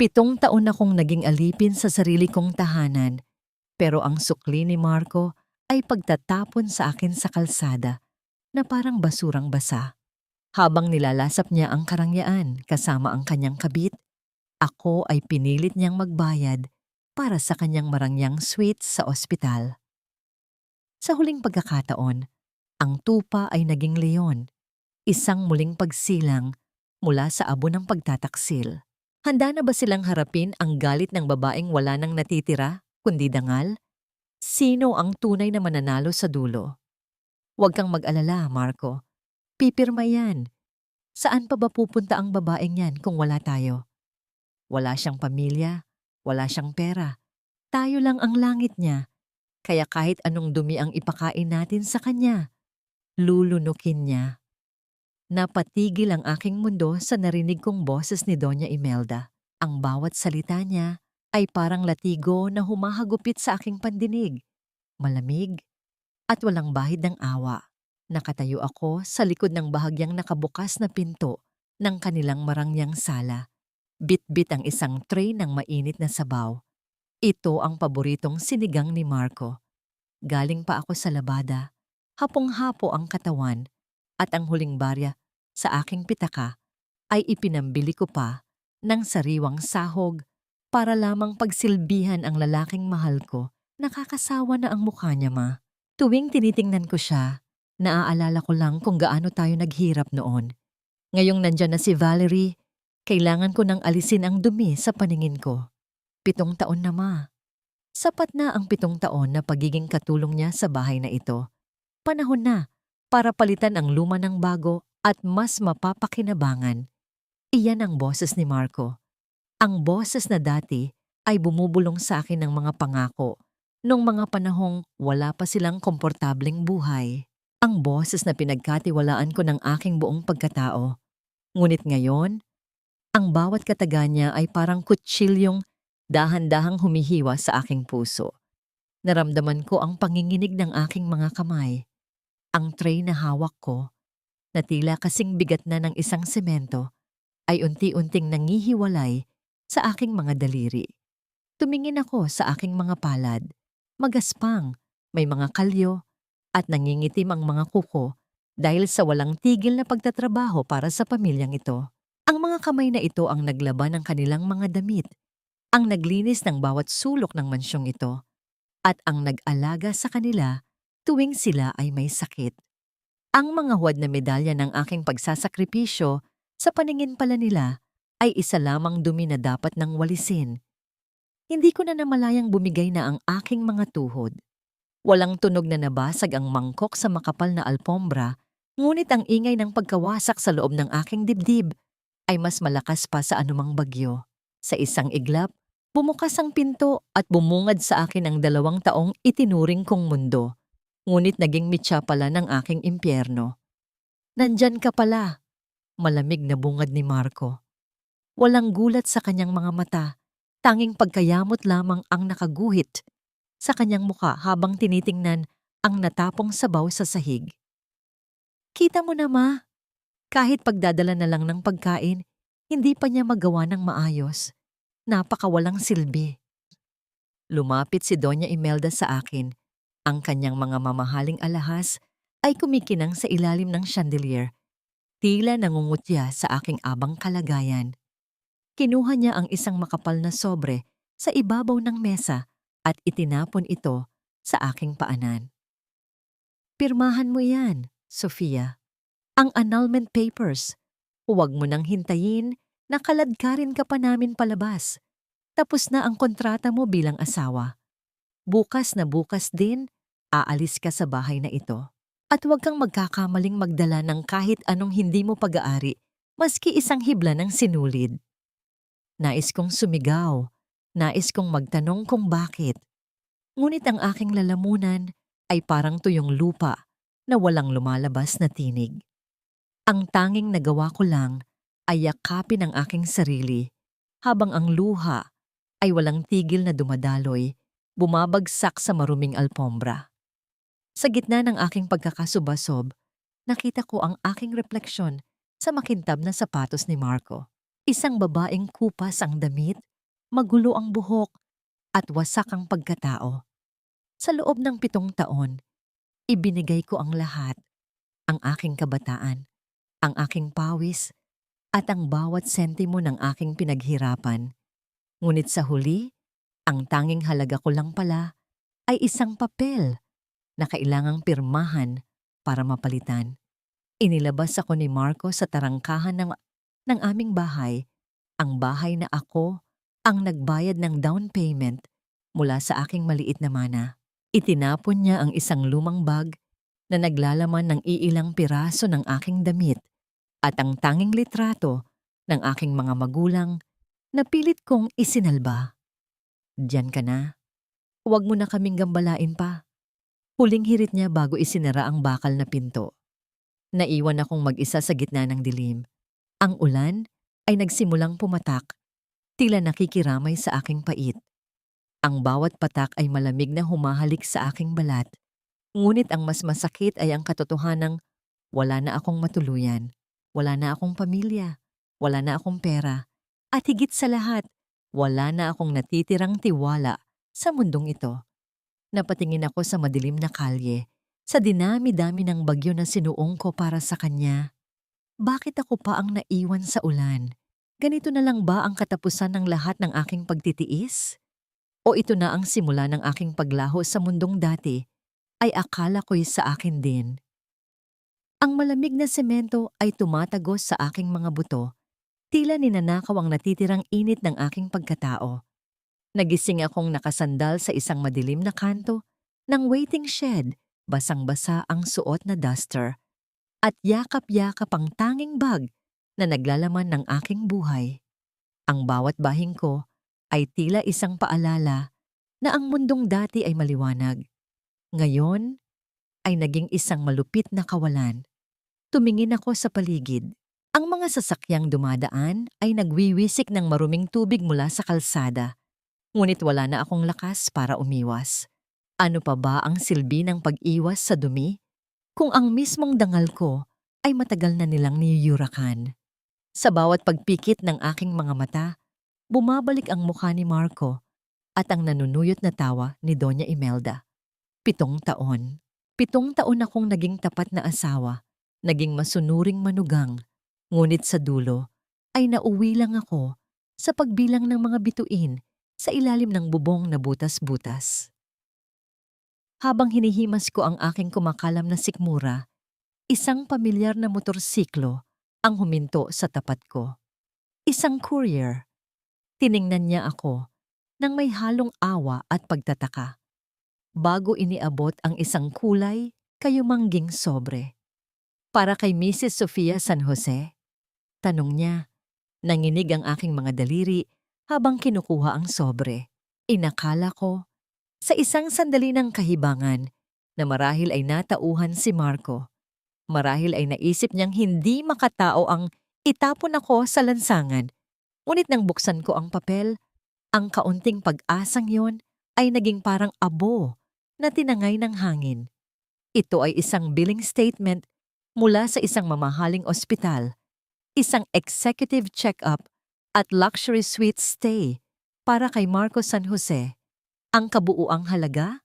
7 taon akong naging alipin sa sarili kong tahanan, pero ang sukli ni Marco ay pagtatapon sa akin sa kalsada na parang basurang basa. Habang nilalasap niya ang karangyaan kasama ang kanyang kabit, ako ay pinilit niyang magbayad para sa kanyang marangyang suite sa ospital. Sa huling pagkakataon, ang tupa ay naging leon, isang muling pagsilang mula sa abo ng pagtataksil. Handa na ba silang harapin ang galit ng babaeng wala nang natitira, kundi dangal? Sino ang tunay na mananalo sa dulo? Huwag kang mag-alala, Marco. Pipirma yan. Saan pa ba pupunta ang babaeng yan kung wala tayo? Wala siyang pamilya, wala siyang pera. Tayo lang ang langit niya. Kaya kahit anong dumi ang ipakain natin sa kanya, lulunukin niya. Napatigil ang aking mundo sa narinig kong boses ni Doña Imelda. Ang bawat salita niya ay parang latigo na humahagupit sa aking pandinig. Malamig at walang bahid ng awa. Nakatayo ako sa likod ng bahagyang nakabukas na pinto ng kanilang marangyang sala. Bit-bit ang isang tray ng mainit na sabaw. Ito ang paboritong sinigang ni Marco. Galing pa ako sa labada, hapong-hapo ang katawan at ang huling barya sa aking pitaka ay ipinambili ko pa ng sariwang sahog para lamang pagsilbihan ang lalaking mahal ko. Nakakasawa na ang mukha niya, ma. Tuwing tinitingnan ko siya, naaalala ko lang kung gaano tayo naghirap noon. Ngayong nandyan na si Valerie, kailangan ko nang alisin ang dumi sa paningin ko. 7 taon na, ma. Sapat na ang 7 taon na pagiging katulong niya sa bahay na ito. Panahon na para palitan ang luma ng bago at mas mapapakinabangan. Iyan ang boses ni Marco. Ang boses na dati ay bumubulong sa akin ng mga pangako nung mga panahong wala pa silang komportableng buhay. Ang boses na pinagkatiwalaan ko ng aking buong pagkatao. Ngunit ngayon, ang bawat kataga niya ay parang kutsilyong dahan-dahang humihiwa sa aking puso. Naramdaman ko ang panginginig ng aking mga kamay. Ang tray na hawak ko, na tila kasing bigat na ng isang semento, ay unti-unting nangihiwalay sa aking mga daliri. Tumingin ako sa aking mga palad. Magaspang, may mga kalyo, at nangingitim ang mga kuko dahil sa walang tigil na pagtatrabaho para sa pamilyang ito. Ang mga kamay na ito ang naglaban ng kanilang mga damit, ang naglinis ng bawat sulok ng mansyong ito, at ang nag-alaga sa kanila tuwing sila ay may sakit. Ang mga huwad na medalya ng aking pagsasakripisyo sa paningin pala nila ay isa lamang dumi na dapat nang walisin. Hindi ko na namalayang bumigay na ang aking mga tuhod. Walang tunog na nabasag ang mangkok sa makapal na alpombra, ngunit ang ingay ng pagkawasak sa loob ng aking dibdib ay mas malakas pa sa anumang bagyo. Sa isang iglap, bumukas ang pinto at bumungad sa akin ang 2 taong itinuring kong mundo. Ngunit naging mitya pala ng aking impyerno. Nandyan ka pala, malamig na bungad ni Marco. Walang gulat sa kanyang mga mata, tanging pagkayamot lamang ang nakaguhit sa kanyang muka habang tinitingnan ang natapong sabaw sa sahig. Kita mo na, ma, kahit pagdadala na lang ng pagkain, hindi pa niya magawa ng maayos. Napakawalang silbi. Lumapit si Doña Imelda sa akin. Ang kanyang mga mamahaling alahas ay kumikinang sa ilalim ng chandelier. Tila nangungutya sa aking abang kalagayan. Kinuha niya ang isang makapal na sobre sa ibabaw ng mesa at itinapon ito sa aking paanan. Pirmahan mo yan, Sofia. Ang annulment papers. Huwag mo nang hintayin na kaladkarin ka pa namin palabas. Tapos na ang kontrata mo bilang asawa. Bukas na bukas din, aalis ka sa bahay na ito. At huwag kang magkakamaling magdala ng kahit anong hindi mo pag-aari, maski isang hibla ng sinulid. Nais kong sumigaw, nais kong magtanong kung bakit. Ngunit ang aking lalamunan ay parang tuyong lupa na walang lumalabas na tinig. Ang tanging nagawa ko lang ay yakapin ang aking sarili, habang ang luha ay walang tigil na dumadaloy, bumabagsak sa maruming alpombra. Sa gitna ng aking pagkakasubasob, nakita ko ang aking refleksyon sa makintab na sapatos ni Marco. Isang babaeng kupas ang damit magulo ang buhok, at wasak ang pagkatao. Sa loob ng 7 taon, ibinigay ko ang lahat, ang aking kabataan, ang aking pawis, at ang bawat sentimo ng aking pinaghirapan. Ngunit sa huli, ang tanging halaga ko lang pala ay isang papel na kailangang pirmahan para mapalitan. Inilabas ako ni Marco sa tarangkahan ng aming bahay, ang bahay na ako ang nagbayad ng down payment mula sa aking maliit na mana. Itinapon niya ang isang lumang bag na naglalaman ng iilang piraso ng aking damit at ang tanging litrato ng aking mga magulang na pilit kong isinalba. Diyan ka na. Huwag mo na kaming gambalain pa. Huling hirit niya bago isinara ang bakal na pinto. Naiwan akong mag-isa sa gitna ng dilim. Ang ulan ay nagsimulang pumatak, tila nakikiramay sa aking pait. Ang bawat patak ay malamig na humahalik sa aking balat. Ngunit ang mas masakit ay ang katotohanang wala na akong matuluyan, wala na akong pamilya, wala na akong pera, at higit sa lahat, wala na akong natitirang tiwala sa mundong ito. Napatingin ako sa madilim na kalye, sa dinami-dami ng bagyo na sinuong ko para sa kanya. Bakit ako pa ang naiwan sa ulan? Ganito na lang ba ang katapusan ng lahat ng aking pagtitiis? O ito na ang simula ng aking paglaho sa mundong dati, ay akala ko'y sa akin din. Ang malamig na semento ay tumatagos sa aking mga buto, tila ninanakaw ang natitirang init ng aking pagkatao. Nagising akong nakasandal sa isang madilim na kanto ng waiting shed, basang-basa ang suot na duster, at yakap-yakap ang tanging bag na naglalaman ng aking buhay. Ang bawat bahing ko ay tila isang paalala na ang mundong dati ay maliwanag. Ngayon ay naging isang malupit na kawalan. Tumingin ako sa paligid. Ang mga sasakyang dumadaan ay nagwiwisik ng maruming tubig mula sa kalsada. Ngunit wala na akong lakas para umiwas. Ano pa ba ang silbi ng pag-iwas sa dumi kung ang mismong dangal ko ay matagal na nilang niyuyurakan? Sa bawat pagpikit ng aking mga mata, bumabalik ang mukha ni Marco at ang nanunuyot na tawa ni Doña Imelda. 7 taon. 7 taon akong naging tapat na asawa, naging masunuring manugang, ngunit sa dulo ay nauwi lang ako sa pagbilang ng mga bituin sa ilalim ng bubong na butas-butas. Habang hinihimas ko ang aking kumakalam na sikmura, isang pamilyar na motorsiklo ang huminto sa tapat ko. Isang courier. Tiningnan niya ako nang may halong awa at pagtataka. Bago iniabot ang isang kulay, kayumangging sobre. Para kay Mrs. Sofia San Jose? Tanong niya. Nanginig ang aking mga daliri habang kinukuha ang sobre. Inakala ko, sa isang sandali ng kahibangan, na marahil ay natauhan si Marco. Marahil ay naisip niyang hindi makatao ang itapon ako sa lansangan. Ngunit nang buksan ko ang papel, ang kaunting pag-asang yon ay naging parang abo na tinangay ng hangin. Ito ay isang billing statement mula sa isang mamahaling ospital, isang executive check-up at luxury suite stay para kay Marco San Jose. Ang kabuuang halaga,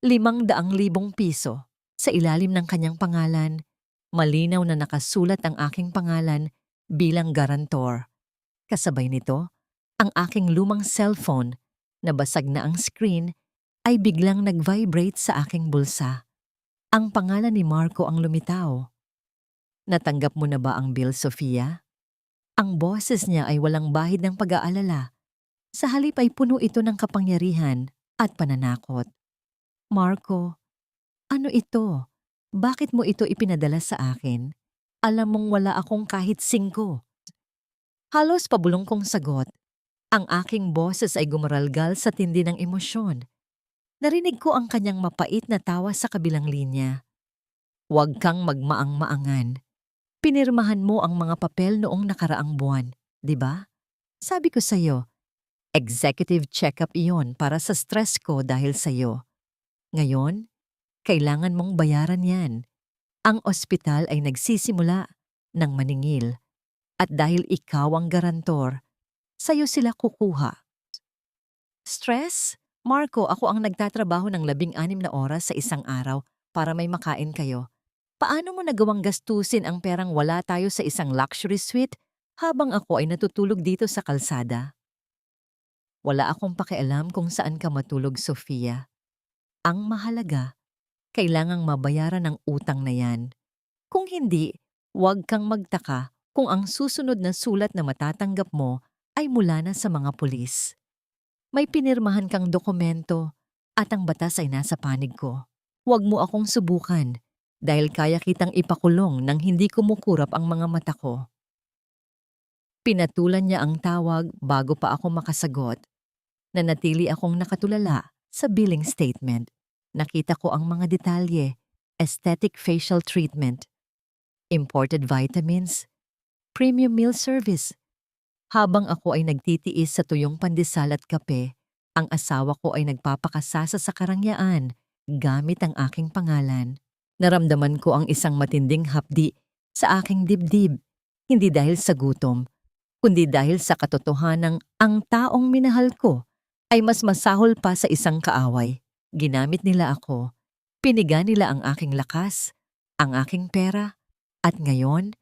500,000 piso. Sa ilalim ng kanyang pangalan, malinaw na nakasulat ang aking pangalan bilang garantor. Kasabay nito, ang aking lumang cellphone na basag na ang screen ay biglang nag-vibrate sa aking bulsa. Ang pangalan ni Marco ang lumitaw. Natanggap mo na ba ang bill, Sofia? Ang boses niya ay walang bahid ng pag-aalala. Sa halip ay puno ito ng kapangyarihan at pananakot. Marco, ano ito? Bakit mo ito ipinadala sa akin? Alam mong wala akong kahit 5. Halos pabulong kong sagot. Ang aking boses ay gumaralgal sa tindi ng emosyon. Narinig ko ang kanyang mapait na tawa sa kabilang linya. Huwag kang magmaang-maangan. Pinirmahan mo ang mga papel noong nakaraang buwan, di ba? Sabi ko sa'yo, executive check-up iyon para sa stress ko dahil sa'yo. Ngayon, kailangan mong bayaran yan. Ang ospital ay nagsisimula ng maningil. At dahil ikaw ang garantor, sa'yo sila kukuha. Stress? Marco, ako ang nagtatrabaho ng 16 na oras sa isang araw para may makain kayo. Paano mo nagawang gastusin ang perang wala tayo sa isang luxury suite habang ako ay natutulog dito sa kalsada? Wala akong pakialam kung saan ka matulog, Sofia. Ang mahalaga, kailangang mabayaran ang utang na yan. Kung hindi, huwag kang magtaka kung ang susunod na sulat na matatanggap mo ay mula na sa mga pulis. May pinirmahan kang dokumento at ang batas ay nasa panig ko. Huwag mo akong subukan dahil kaya kitang ipakulong nang hindi kumukurap ang mga mata ko. Pinatulan niya ang tawag bago pa ako makasagot. Nanatili akong nakatulala sa billing statement. Nakita ko ang mga detalye, aesthetic facial treatment, imported vitamins, premium meal service. Habang ako ay nagtitiis sa tuyong pandesal at kape, ang asawa ko ay nagpapakasasa sa karangyaan gamit ang aking pangalan. Naramdaman ko ang isang matinding hapdi sa aking dibdib, hindi dahil sa gutom, kundi dahil sa katotohanang ang taong minahal ko ay mas masahol pa sa isang kaaway. Ginamit nila ako, piniga nila ang aking lakas, ang aking pera, at ngayon,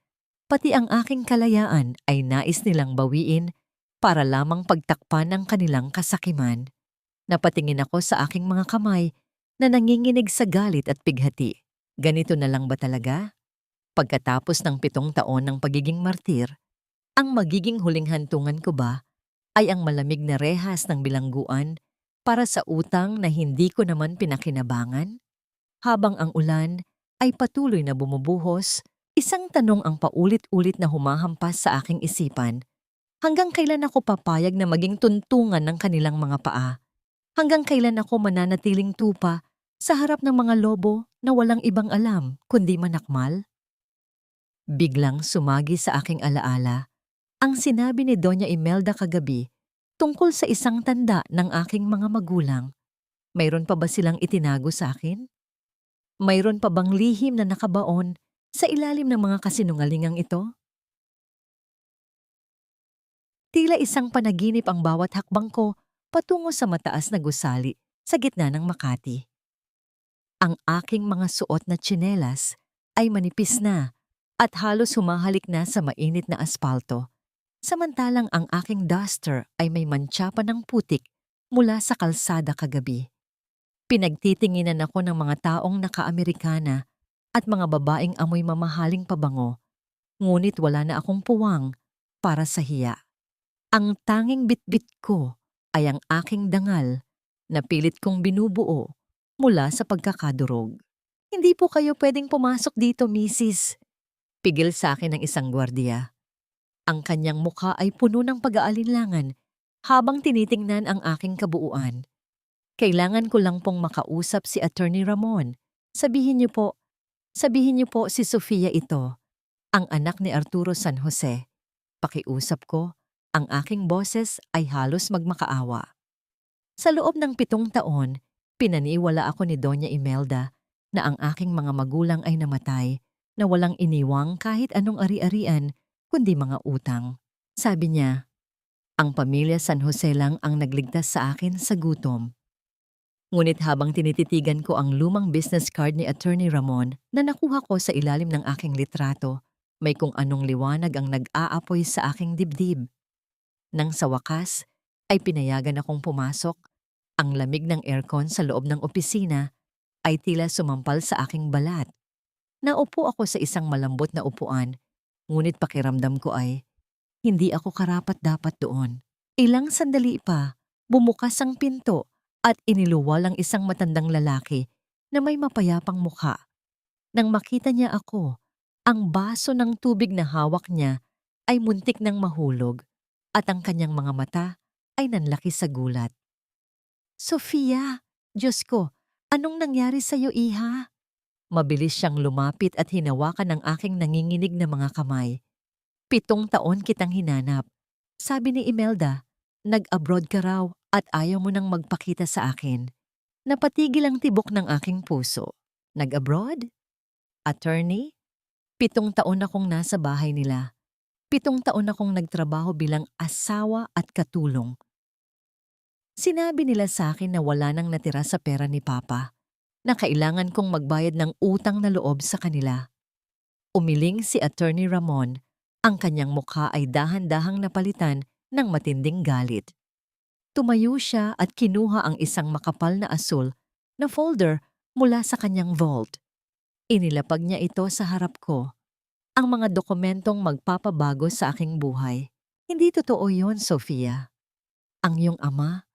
pati ang aking kalayaan ay nais nilang bawiin para lamang pagtakpan ang kanilang kasakiman. Napatingin ako sa aking mga kamay na nanginginig sa galit at pighati. Ganito na lang ba talaga? Pagkatapos ng 7 taon ng pagiging martir, ang magiging huling hantungan ko ba ay ang malamig na rehas ng bilangguan para sa utang na hindi ko naman pinakinabangan? Habang ang ulan ay patuloy na bumubuhos, isang tanong ang paulit-ulit na humahampas sa aking isipan. Hanggang kailan ako papayag na maging tuntungan ng kanilang mga paa? Hanggang kailan ako mananatiling tupa sa harap ng mga lobo na walang ibang alam kundi manakmal? Biglang sumagi sa aking alaala ang sinabi ni Doña Imelda kagabi tungkol sa isang tanda ng aking mga magulang. Mayroon pa ba silang itinago sa akin? Mayroon pa bang lihim na nakabaon sa ilalim ng mga kasinungalingang ito? Tila isang panaginip ang bawat hakbang ko patungo sa mataas na gusali sa gitna ng Makati. Ang aking mga suot na tsinelas ay manipis na at halos humahalik na sa mainit na aspalto, samantalang ang aking duster ay may mantsa pa ng putik mula sa kalsada kagabi. Pinagtitinginan ako ng mga taong naka-Amerikana at mga babaeng amoy mamahaling pabango, ngunit wala na akong puwang para sa hiya. Ang tanging bitbit ko ay ang aking dangal na pilit kong binubuo mula sa pagkakadurog. Hindi po kayo pwedeng pumasok dito, Mrs. Pigil sa akin ng isang gwardiya. Ang kanyang mukha ay puno ng pag-aalinlangan habang tinitingnan ang aking kabuuan. Kailangan ko lang pong makausap si Attorney Ramon. Sabihin niyo po si Sofia ito, ang anak ni Arturo San Jose. Pakiusap ko, ang aking boses ay halos magmakaawa. Sa loob ng 7 taon, pinaniwala ako ni Doña Imelda na ang aking mga magulang ay namatay na walang iniwang kahit anong ari-arian kundi mga utang. Sabi niya, ang pamilya San Jose lang ang nagligtas sa akin sa gutom. Ngunit habang tinititigan ko ang lumang business card ni Attorney Ramon na nakuha ko sa ilalim ng aking litrato, may kung anong liwanag ang nag-aapoy sa aking dibdib. Nang sa wakas ay pinayagan akong pumasok, ang lamig ng aircon sa loob ng opisina ay tila sumampal sa aking balat. Naupo ako sa isang malambot na upuan, ngunit pakiramdam ko ay hindi ako karapat-dapat doon. Ilang sandali pa, bumukas ang pinto at iniluwal ang isang matandang lalaki na may mapayapang mukha. Nang makita niya ako, ang baso ng tubig na hawak niya ay muntik ng mahulog at ang kanyang mga mata ay nanlaki sa gulat. Sofia, Diyos ko, anong nangyari sa iyo, iha? Mabilis siyang lumapit at hinawakan ang aking nanginginig na mga kamay. 7 taon kitang hinanap. Sabi ni Imelda, nag-abroad ka raw at ayaw mo nang magpakita sa akin. Napatigil ang tibok ng aking puso. Nag-abroad? Attorney? 7 taon akong nasa bahay nila. 7 taon akong nagtrabaho bilang asawa at katulong. Sinabi nila sa akin na wala nang natira sa pera ni Papa, na kailangan kong magbayad ng utang na loob sa kanila. Umiling si Attorney Ramon, ang kanyang mukha ay dahan-dahang napalitan ng matinding galit. Tumayo siya at kinuha ang isang makapal na asul na folder mula sa kanyang vault. Inilapag niya ito sa harap ko. Ang mga dokumentong magpapabago sa aking buhay. Hindi totoo yon, Sofia. Ang iyong ama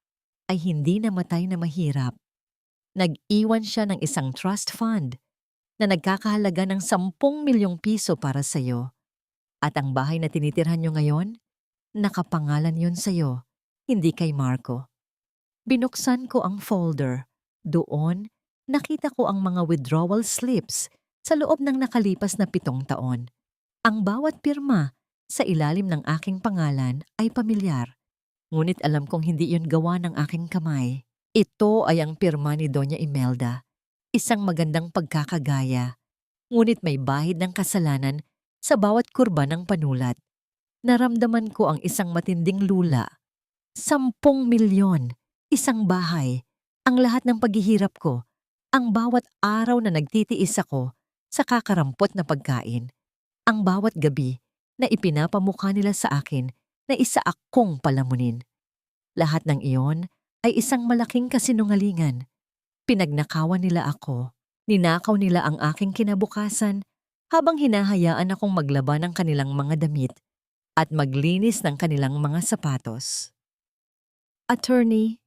ay hindi namatay na mahirap. Nag-iwan siya ng isang trust fund na nagkakahalaga ng 10 milyong piso para sa iyo. At ang bahay na tinitirhan niyo ngayon, nakapangalan yon sa iyo, hindi kay Marco. Binuksan ko ang folder. Doon, nakita ko ang mga withdrawal slips sa loob ng nakalipas na 7 taon. Ang bawat pirma sa ilalim ng aking pangalan ay pamilyar. Ngunit alam kong hindi iyon gawa ng aking kamay. Ito ay ang pirma ni Doña Imelda. Isang magandang pagkakagaya. Ngunit may bahid ng kasalanan sa bawat kurba ng panulat. Naramdaman ko ang isang matinding lula. 10 milyon, isang bahay, ang lahat ng paghihirap ko, ang bawat araw na nagtitiis ako sa kakarampot na pagkain, ang bawat gabi na ipinapamukha nila sa akin na isa akong palamunin. Lahat ng iyon ay isang malaking kasinungalingan. Pinagnakawan nila ako, ninakaw nila ang aking kinabukasan habang hinahayaan akong maglaba ng kanilang mga damit at maglinis ng kanilang mga sapatos. Attorney,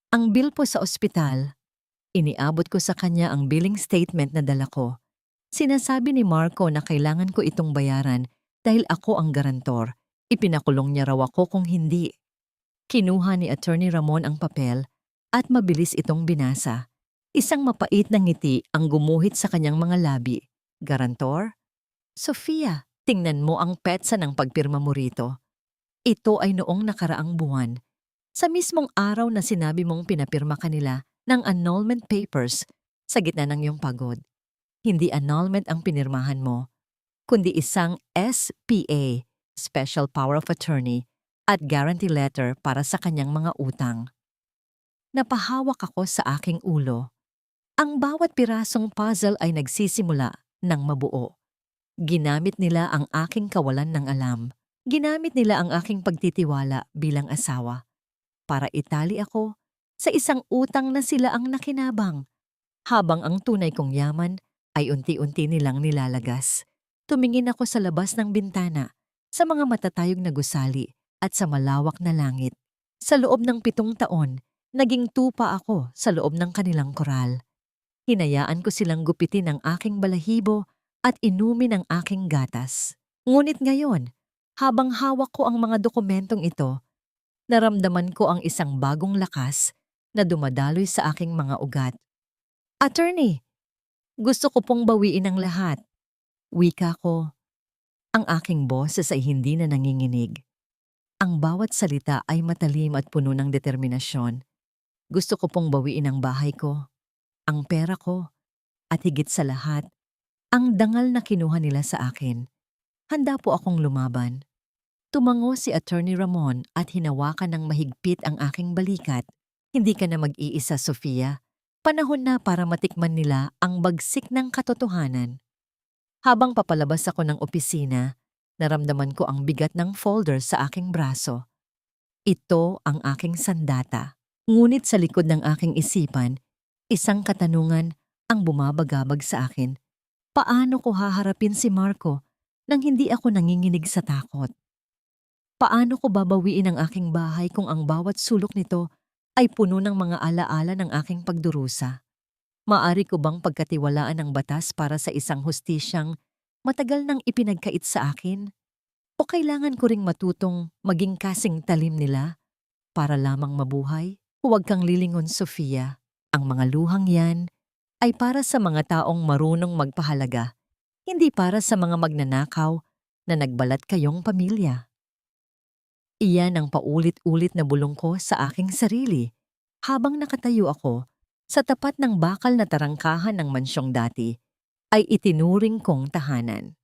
ang bill po sa ospital, iniabot ko sa kanya ang billing statement na dala ko. Sinasabi ni Marco na kailangan ko itong bayaran dahil ako ang garantor. Ipinakulong niya raw ako kung hindi. Kinuha ni Attorney Ramon ang papel at mabilis itong binasa. Isang mapait na ngiti ang gumuhit sa kanyang mga labi. Garantor? Sofia, tingnan mo ang petsa ng pagpirma mo rito. Ito ay noong nakaraang buwan. Sa mismong araw na sinabi mong pinapirma kanila ng annulment papers sa gitna ng iyong pagod. Hindi annulment ang pinirmahan mo, kundi isang SPA, Special Power of Attorney, at guarantee letter para sa kanyang mga utang. Napahawak ako sa aking ulo. Ang bawat pirasong puzzle ay nagsisimula ng mabuo. Ginamit nila ang aking kawalan ng alam. Ginamit nila ang aking pagtitiwala bilang asawa para itali ako sa isang utang na sila ang nakinabang, habang ang tunay kong yaman ay unti-unti nilang nilalagas. Tumingin ako sa labas ng bintana, sa mga matatayog na gusali at sa malawak na langit. Sa loob ng 7 taon, naging tupa ako sa loob ng kanilang koral. Hinayaan ko silang gupitin ang aking balahibo at inumin ang aking gatas. Ngunit ngayon, habang hawak ko ang mga dokumentong ito, naramdaman ko ang isang bagong lakas na dumadaloy sa aking mga ugat. Attorney, gusto ko pong bawiin ang lahat. Wika ko. Ang aking boses ay hindi na nanginginig. Ang bawat salita ay matalim at puno ng determinasyon. Gusto ko pong bawiin ang bahay ko, ang pera ko, at higit sa lahat, ang dangal na kinuha nila sa akin. Handa po akong lumaban. Tumango si Attorney Ramon at hinawakan ng mahigpit ang aking balikat. Hindi ka na mag-iisa, Sofia. Panahon na para matikman nila ang bagsik ng katotohanan. Habang papalabas ako ng opisina, naramdaman ko ang bigat ng folder sa aking braso. Ito ang aking sandata. Ngunit sa likod ng aking isipan, isang katanungan ang bumabagabag sa akin. Paano ko haharapin si Marco nang hindi ako nanginginig sa takot? Paano ko babawiin ang aking bahay kung ang bawat sulok nito ay puno ng mga alaala ng aking pagdurusa? Maari ko bang pagkatiwalaan ang batas para sa isang hustisyang matagal nang ipinagkait sa akin? O kailangan ko ring matutong maging kasing talim nila para lamang mabuhay? Huwag kang lilingon, Sofia. Ang mga luhang yan ay para sa mga taong marunong magpahalaga, hindi para sa mga magnanakaw na nagbalat kayong pamilya. Iyan ang paulit-ulit na bulong ko sa aking sarili habang nakatayo ako sa tapat ng bakal na tarangkahan ng mansyong dati ay itinuring kong tahanan.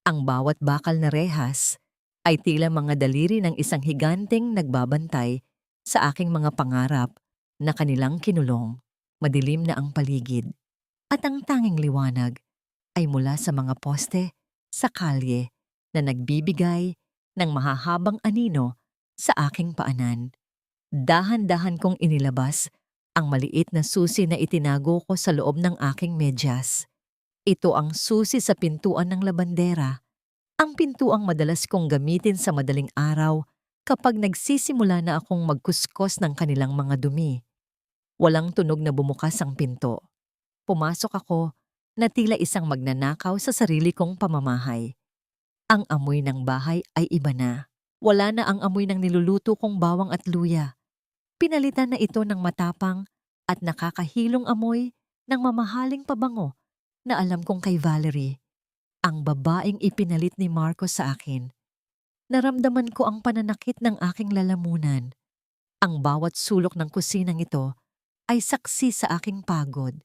Ang bawat bakal na rehas ay tila mga daliri ng isang higanteng nagbabantay sa aking mga pangarap na kanilang kinulong. Madilim na ang paligid at ang tanging liwanag ay mula sa mga poste sa kalye na nagbibigay ng mahahabang anino sa aking paanan. Dahan-dahan kong inilabas ang maliit na susi na itinago ko sa loob ng aking medyas. Ito ang susi sa pintuan ng labandera, ang pintuang madalas kong gamitin sa madaling araw kapag nagsisimula na akong magkuskos ng kanilang mga dumi. Walang tunog na bumukas ang pinto. Pumasok ako na tila isang magnanakaw sa sarili kong pamamahay. Ang amoy ng bahay ay iba na. Wala na ang amoy ng niluluto kong bawang at luya. Pinalitan na ito ng matapang at nakakahilong amoy ng mamahaling pabango na alam kong kay Valerie, ang babaeng ipinalit ni Marco sa akin. Naramdaman ko ang pananakit ng aking lalamunan. Ang bawat sulok ng kusinang ito ay saksi sa aking pagod,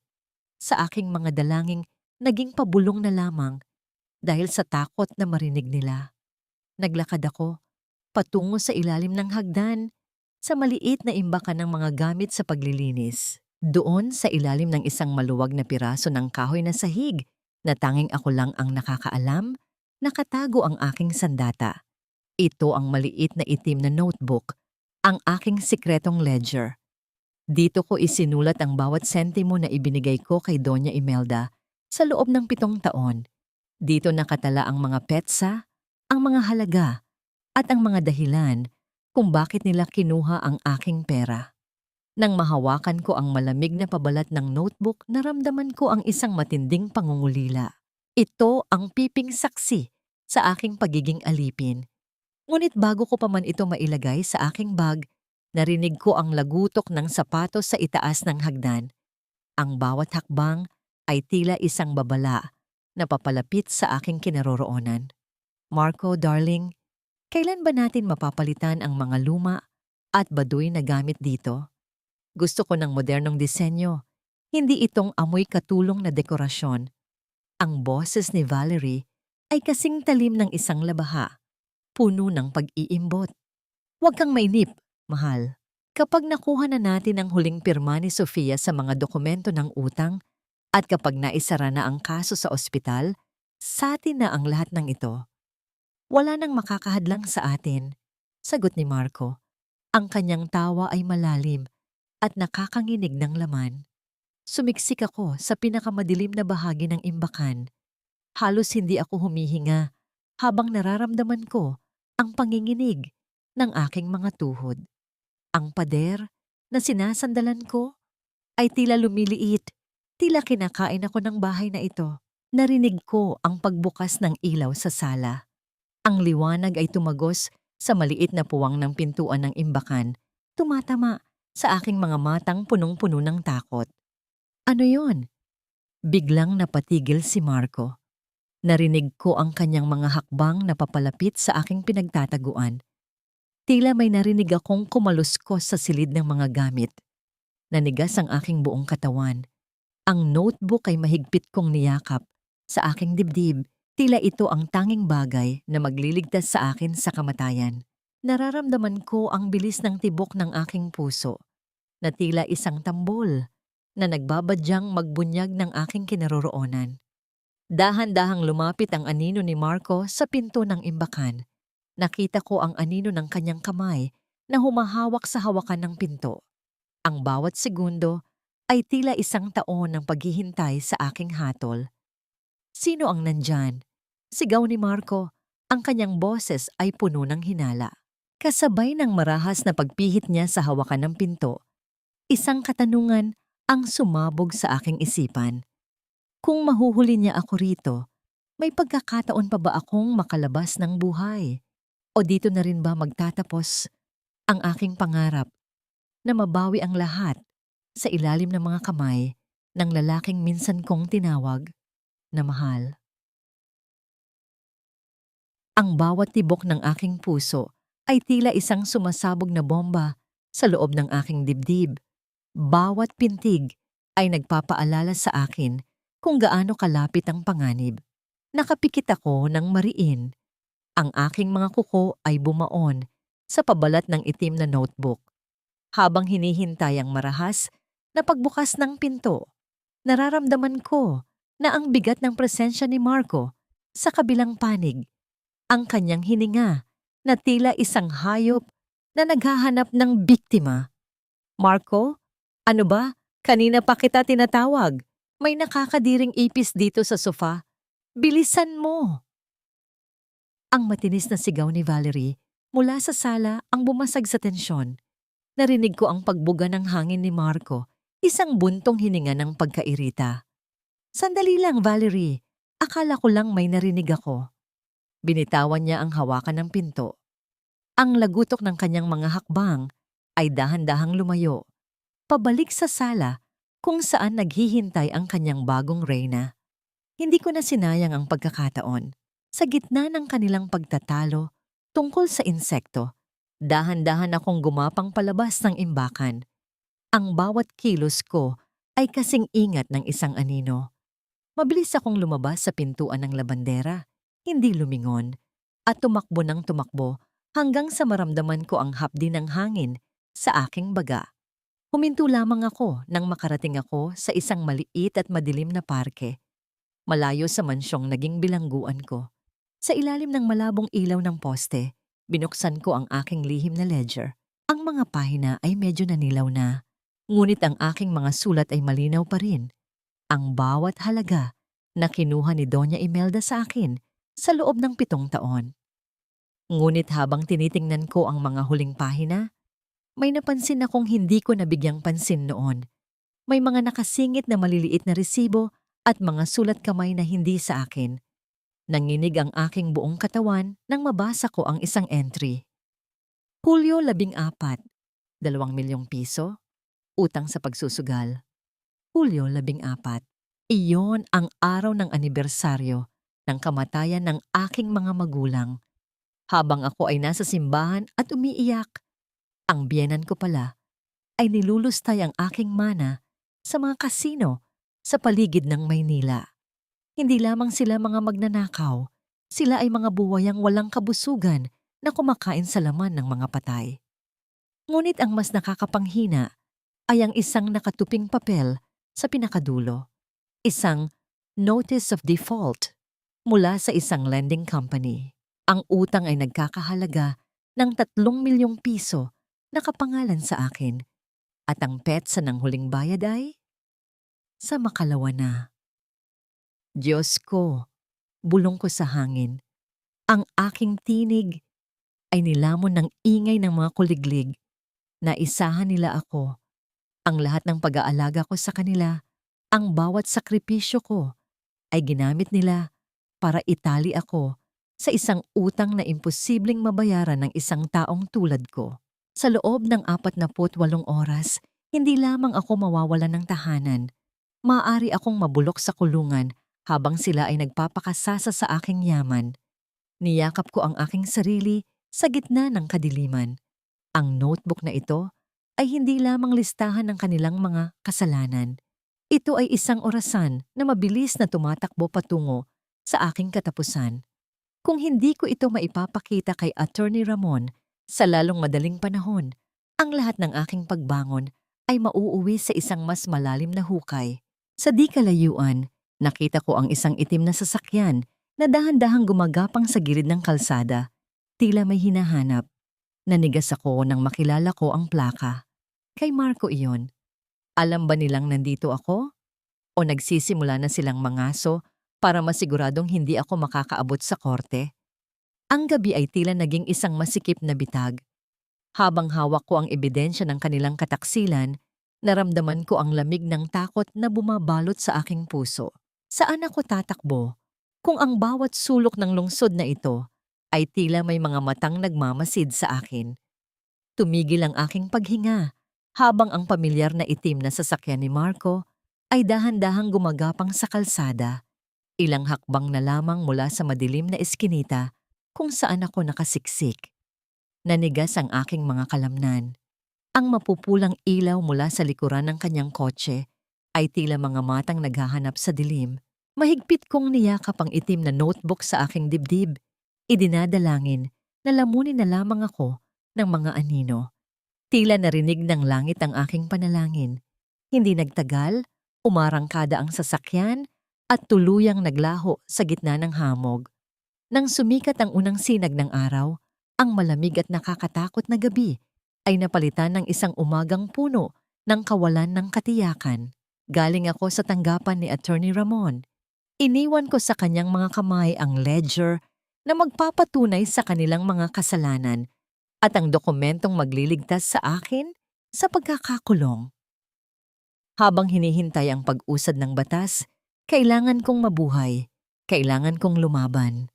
sa aking mga dalangin naging pabulong na lamang dahil sa takot na marinig nila. Naglakad ako patungo sa ilalim ng hagdan sa maliit na imbakan ng mga gamit sa paglilinis. Doon sa ilalim ng isang maluwag na piraso ng kahoy na sahig na tanging ako lang ang nakakaalam, nakatago ang aking sandata. Ito ang maliit na itim na notebook, ang aking sikretong ledger. Dito ko isinulat ang bawat sentimo na ibinigay ko kay Doña Imelda sa loob ng 7 taon. Dito nakatala ang mga petsa, ang mga halaga, at ang mga dahilan kung bakit nila kinuha ang aking pera. Nang mahawakan ko ang malamig na pabalat ng notebook, naramdaman ko ang isang matinding pangungulila. Ito ang piping saksi sa aking pagiging alipin. Ngunit bago ko pa man ito mailagay sa aking bag, narinig ko ang lagutok ng sapatos sa itaas ng hagdan. Ang bawat hakbang ay tila isang babala na papalapit sa aking kinaroroonan. Marco, darling, kailan ba natin mapapalitan ang mga luma at baduy na gamit dito? Gusto ko ng modernong disenyo, hindi itong amoy katulong na dekorasyon. Ang boses ni Valerie ay kasing talim ng isang labaha, puno ng pag-iimbot. Huwag kang mainip, mahal. Kapag nakuha na natin ang huling pirma ni Sofia sa mga dokumento ng utang at kapag naisara na ang kaso sa ospital, sa atin na ang lahat ng ito. Wala nang makakahadlang sa atin, sagot ni Marco. Ang kanyang tawa ay malalim at nakakanginig ng laman. Sumiksik ako sa pinakamadilim na bahagi ng imbakan. Halos hindi ako humihinga habang nararamdaman ko ang panginginig ng aking mga tuhod. Ang pader na sinasandalan ko ay tila lumiliit, tila kinakain ako ng bahay na ito. Narinig ko ang pagbukas ng ilaw sa sala. Ang liwanag ay tumagos sa maliit na puwang ng pintuan ng imbakan, tumatama sa aking mga matang punong-puno ng takot. Ano yon? Biglang napatigil si Marco. Narinig ko ang kanyang mga hakbang na papalapit sa aking pinagtataguan. Tila may narinig akong kumaluskos sa silid ng mga gamit. Nanigas ang aking buong katawan. Ang notebook ay mahigpit kong niyakap sa aking dibdib. Tila ito ang tanging bagay na magliligtas sa akin sa kamatayan. Nararamdaman ko ang bilis ng tibok ng aking puso, na tila isang tambol na nagbabadyang magbunyag ng aking kinaroroonan. Dahan-dahang lumapit ang anino ni Marco sa pinto ng imbakan. Nakita ko ang anino ng kanyang kamay na humahawak sa hawakan ng pinto. Ang bawat segundo ay tila isang taon ng paghihintay sa aking hatol. Sino ang nandyan? Sigaw ni Marco. Ang kanyang boses ay puno ng hinala. Kasabay ng marahas na pagpihit niya sa hawakan ng pinto, isang katanungan ang sumabog sa aking isipan. Kung mahuhuli niya ako rito, may pagkakataon pa ba akong makalabas ng buhay? O dito na rin ba magtatapos ang aking pangarap na mabawi ang lahat sa ilalim ng mga kamay ng lalaking minsan kong tinawag na mahal? Ang bawat tibok ng aking puso ay tila isang sumasabog na bomba sa loob ng aking dibdib. Bawat pintig ay nagpapaalala sa akin kung gaano kalapit ang panganib. Nakapikit ako ng mariin. Ang aking mga kuko ay bumaon sa pabalat ng itim na notebook. Habang hinihintay ang marahas na pagbukas ng pinto, nararamdaman ko na ang bigat ng presensya ni Marco sa kabilang panig. Ang kanyang hininga na tila isang hayop na naghahanap ng biktima. Marco, ano ba? Kanina pa kita tinatawag. May nakakadiring ipis dito sa sofa. Bilisan mo! Ang matinis na sigaw ni Valerie mula sa sala ang bumasag sa tensyon. Narinig ko ang pagbuga ng hangin ni Marco, isang buntong hininga ng pagkairita. Sandali lang, Valerie. Akala ko lang may narinig ako. Binitawan niya ang hawakan ng pinto. Ang lagutok ng kanyang mga hakbang ay dahan-dahang lumayo, pabalik sa sala kung saan naghihintay ang kanyang bagong reyna. Hindi ko na sinayang ang pagkakataon. Sa gitna ng kanilang pagtatalo tungkol sa insekto, dahan-dahan akong gumapang palabas ng imbakan. Ang bawat kilos ko ay kasing ingat ng isang anino. Mabilis akong lumabas sa pintuan ng labandera, hindi lumingon, at tumakbo ng tumakbo hanggang sa maramdaman ko ang hapdi ng hangin sa aking baga. Huminto lamang ako nang makarating ako sa isang maliit at madilim na parke, malayo sa mansyong naging bilangguan ko. Sa ilalim ng malabong ilaw ng poste, binuksan ko ang aking lihim na ledger. Ang mga pahina ay medyo nanilaw na, ngunit ang aking mga sulat ay malinaw pa rin. Ang bawat halaga na kinuha ni Doña Imelda sa akin sa loob ng 7 taon. Ngunit habang tinitingnan ko ang mga huling pahina, may napansin akong hindi ko nabigyang pansin noon. May mga nakasingit na maliliit na resibo at mga sulat kamay na hindi sa akin. Nanginig ang aking buong katawan nang mabasa ko ang isang entry. Hulyo 14, 2 milyong piso, utang sa pagsusugal. Hulyo 14, iyon ang araw ng anibersaryo ng kamatayan ng aking mga magulang. Habang ako ay nasa simbahan at umiiyak, ang biyenan ko pala ay nilulustay ang aking mana sa mga kasino sa paligid ng Maynila. Hindi lamang sila mga magnanakaw, sila ay mga buwayang walang kabusugan na kumakain sa laman ng mga patay. Ngunit ang mas nakakapanghina ay ang isang nakatuping papel sa pinakadulo. Isang notice of default mula sa isang lending company. Ang utang ay nagkakahalaga ng 3 milyong piso na kapangalan sa akin at ang petsa ng huling bayad ay sa makalawa na. Diyos ko, bulong ko sa hangin. Ang aking tinig ay nilamon ng ingay ng mga kuliglig. Naisahan nila ako. Ang lahat ng pag-aalaga ko sa kanila, ang bawat sakripisyo ko, ay ginamit nila para itali ako sa isang utang na imposibleng mabayaran ng isang taong tulad ko. Sa loob ng 48 oras, hindi lamang ako mawawalan ng tahanan. Maaari akong mabulok sa kulungan habang sila ay nagpapakasasa sa aking yaman. Niyakap ko ang aking sarili sa gitna ng kadiliman. Ang notebook na ito ay hindi lamang listahan ng kanilang mga kasalanan. Ito ay isang orasan na mabilis na tumatakbo patungo sa aking katapusan. Kung hindi ko ito maipapakita kay Attorney Ramon sa lalong madaling panahon, ang lahat ng aking pagbangon ay mauuwi sa isang mas malalim na hukay. Sa di kalayuan, nakita ko ang isang itim na sasakyan na dahan-dahang gumagapang sa gilid ng kalsada. Tila may hinahanap. Nanigas ako nang makilala ko ang plaka. Kay Marco iyon. Alam ba nilang nandito ako? O nagsisimula na silang mangaso para masiguradong hindi ako makakaabot sa korte? Ang gabi ay tila naging isang masikip na bitag. Habang hawak ko ang ebidensya ng kanilang kataksilan, naramdaman ko ang lamig ng takot na bumabalot sa aking puso. Saan ako tatakbo kung ang bawat sulok ng lungsod na ito ay tila may mga matang nagmamasid sa akin? Tumigil ang aking paghinga habang ang pamilyar na itim na sasakyan ni Marco ay dahan-dahang gumagapang sa kalsada. Ilang hakbang na lamang mula sa madilim na eskinita kung saan ako nakasiksik. Nanigas ang aking mga kalamnan. Ang mapupulang ilaw mula sa likuran ng kanyang kotse ay tila mga matang naghahanap sa dilim. Mahigpit kong niyakap ang itim na notebook sa aking dibdib. Idinadalangin na lamunin na lamang ako ng mga anino. Tila narinig ng langit ang aking panalangin. Hindi nagtagal, umarangkada ang sasakyan at tuluyang naglaho sa gitna ng hamog. Nang sumikat ang unang sinag ng araw, ang malamig at nakakatakot na gabi ay napalitan ng isang umagang puno ng kawalan ng katiyakan. Galing ako sa tanggapan ni Attorney Ramon. Iniwan ko sa kanyang mga kamay ang ledger na magpapatunay sa kanilang mga kasalanan at ang dokumentong magliligtas sa akin sa pagkakakulong. Habang hinihintay ang pag-usad ng batas, kailangan kong mabuhay, kailangan kong lumaban.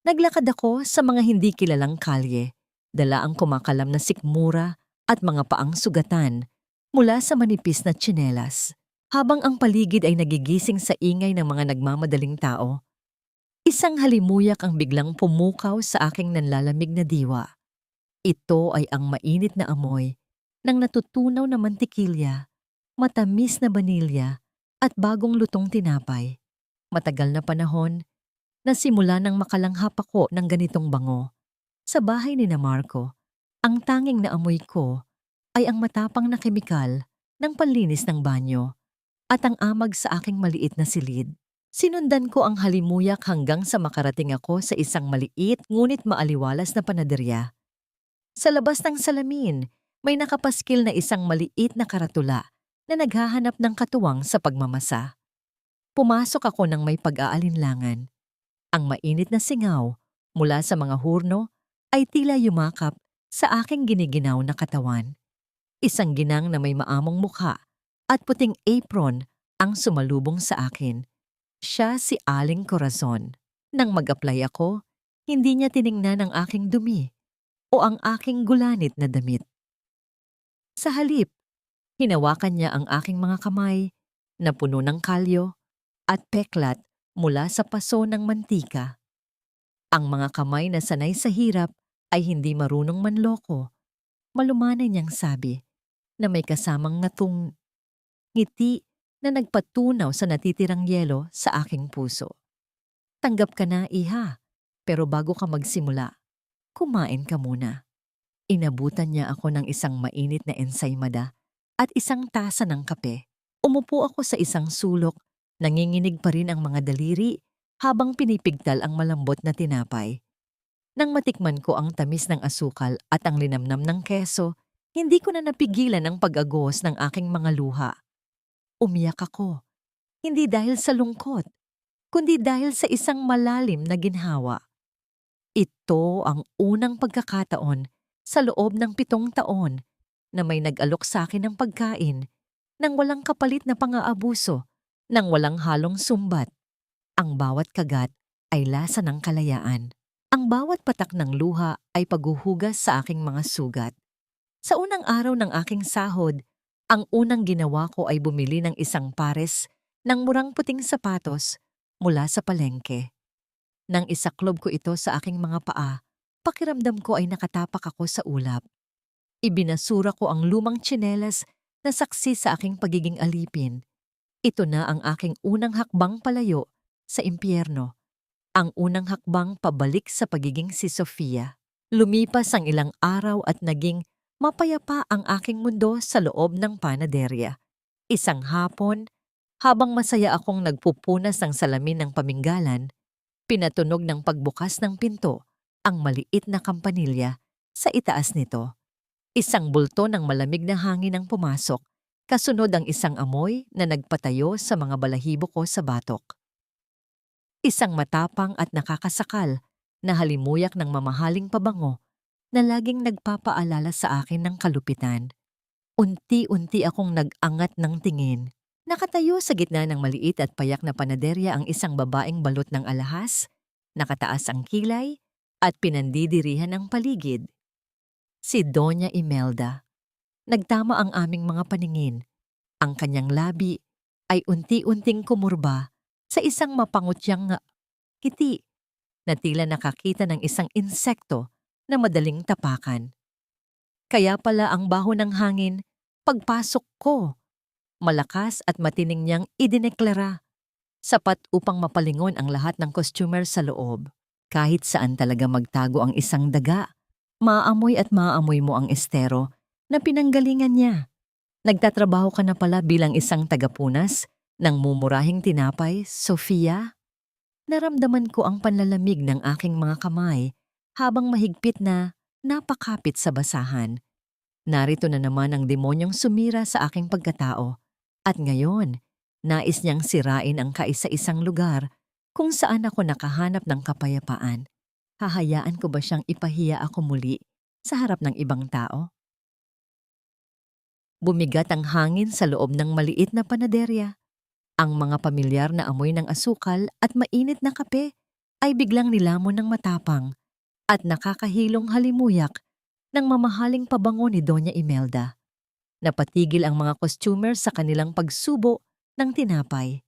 Naglakad ako sa mga hindi kilalang kalye, dala ang kumakalam na sikmura at mga paang sugatan mula sa manipis na tsinelas. Habang ang paligid ay nagigising sa ingay ng mga nagmamadaling tao, isang halimuyak ang biglang pumukaw sa aking nanlalamig na diwa. Ito ay ang mainit na amoy ng natutunaw na mantikilya, matamis na banilya at bagong lutong tinapay. Matagal na panahon na simula nang makalanghap ako ng ganitong bango. Sa bahay ni na Marco, ang tanging na amoy ko ay ang matapang na kemikal ng panlinis ng banyo at ang amag sa aking maliit na silid. Sinundan ko ang halimuyak hanggang sa makarating ako sa isang maliit ngunit maaliwalas na panaderya. Sa labas ng salamin, may nakapaskil na isang maliit na karatula na naghahanap ng katuwang sa pagmamasa. Pumasok ako ng may pag-aalinlangan. Ang mainit na singaw mula sa mga hurno ay tila yumakap sa aking giniginaw na katawan. Isang ginang na may maamong mukha at puting apron ang sumalubong sa akin. Siya si Aling Corazon. Nang mag-apply ako, hindi niya tiningnan ang aking dumi o ang aking gulanit na damit. Sa halip, hinawakan niya ang aking mga kamay na puno ng kalyo at peklat mula sa paso ng mantika. Ang mga kamay na sanay sa hirap ay hindi marunong manloko. Malumanay niyang sabi na may kasamang ngatong ngiti na nagpatunaw sa natitirang yelo sa aking puso. Tanggap ka na, iha, pero bago ka magsimula, kumain ka muna. Inabutan niya ako ng isang mainit na ensaymada at isang tasa ng kape. Umupo ako sa isang sulok, nanginginig pa rin ang mga daliri habang pinipigtal ang malambot na tinapay. Nang matikman ko ang tamis ng asukal at ang linamnam ng keso, hindi ko na napigilan ang pag-agos ng aking mga luha. Umiyak ako, hindi dahil sa lungkot, kundi dahil sa isang malalim na ginhawa. Ito ang unang pagkakataon sa loob ng 7 taon na may nag-alok sa akin ng pagkain nang walang kapalit na pang-aabuso, nang walang halong sumbat. Ang bawat kagat ay lasa ng kalayaan. Ang bawat patak ng luha ay paghuhugas sa aking mga sugat. Sa unang araw ng aking sahod, ang unang ginawa ko ay bumili ng isang pares ng murang puting sapatos mula sa palengke. Nang isaklob ko ito sa aking mga paa, pakiramdam ko ay nakatapak ako sa ulap. Ibinasura ko ang lumang tsinelas na saksi sa aking pagiging alipin. Ito na ang aking unang hakbang palayo sa impyerno. Ang unang hakbang pabalik sa pagiging si Sofia. Lumipas ang ilang araw at naging mapayapa ang aking mundo sa loob ng panaderya. Isang hapon, habang masaya akong nagpupunas ng salamin ng paminggalan, pinatunog ng pagbukas ng pinto ang maliit na kampanilya sa itaas nito. Isang bulto ng malamig na hangin ang pumasok, kasunod ang isang amoy na nagpatayo sa mga balahibo ko sa batok. Isang matapang at nakakasakal na halimuyak ng mamahaling pabango na laging nagpapaalala sa akin ng kalupitan. Unti-unti akong nag-angat ng tingin. Nakatayo sa gitna ng maliit at payak na panaderya ang isang babaeng balot ng alahas, nakataas ang kilay at pinandidirihan ng paligid. Si Doña Imelda. Nagtama ang aming mga paningin. Ang kanyang labi ay unti-unting kumurba sa isang mapangutyang ngiti na tila nakakita ng isang insekto na madaling tapakan. Kaya pala ang baho ng hangin, pagpasok ko, malakas at matining niyang idineklara, sapat upang mapalingon ang lahat ng costumer sa loob. Kahit saan talaga magtago ang isang daga, maaamoy at maaamoy mo ang estero na pinanggalingan niya. Nagtatrabaho ka na pala bilang isang tagapunas ng mumurahing tinapay, Sofia? Naramdaman ko ang panlalamig ng aking mga kamay habang mahigpit na napakapit sa basahan. Narito na naman ang demonyong sumira sa aking pagkatao. At ngayon, nais niyang sirain ang kaisa-isang lugar kung saan ako nakahanap ng kapayapaan. Hahayaan ko ba siyang ipahiya ako muli sa harap ng ibang tao? Bumigat ang hangin sa loob ng maliit na panaderya. Ang mga pamilyar na amoy ng asukal at mainit na kape ay biglang nilamon ng matapang at nakakahilong halimuyak ng mamahaling pabango ni Doña Imelda. Napatigil ang mga customer sa kanilang pagsubo ng tinapay.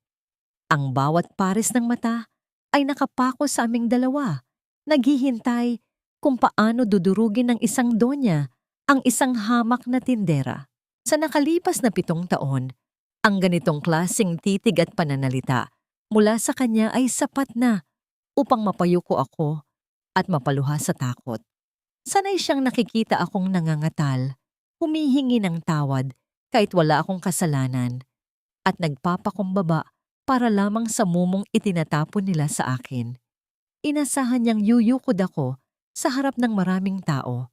Ang bawat pares ng mata ay nakapako sa aming dalawa, naghihintay kung paano dudurugin ng isang donya ang isang hamak na tindera. Sa nakalipas na 7 taon, ang ganitong klaseng titig at pananalita mula sa kanya ay sapat na upang mapayuko ako at mapaluha sa takot. Sanay siyang nakikita akong nangangatal, humihingi ng tawad kahit wala akong kasalanan, at nagpapakumbaba para lamang sa mumong itinatapon nila sa akin. Inasahan niyang yuyukod ako sa harap ng maraming tao.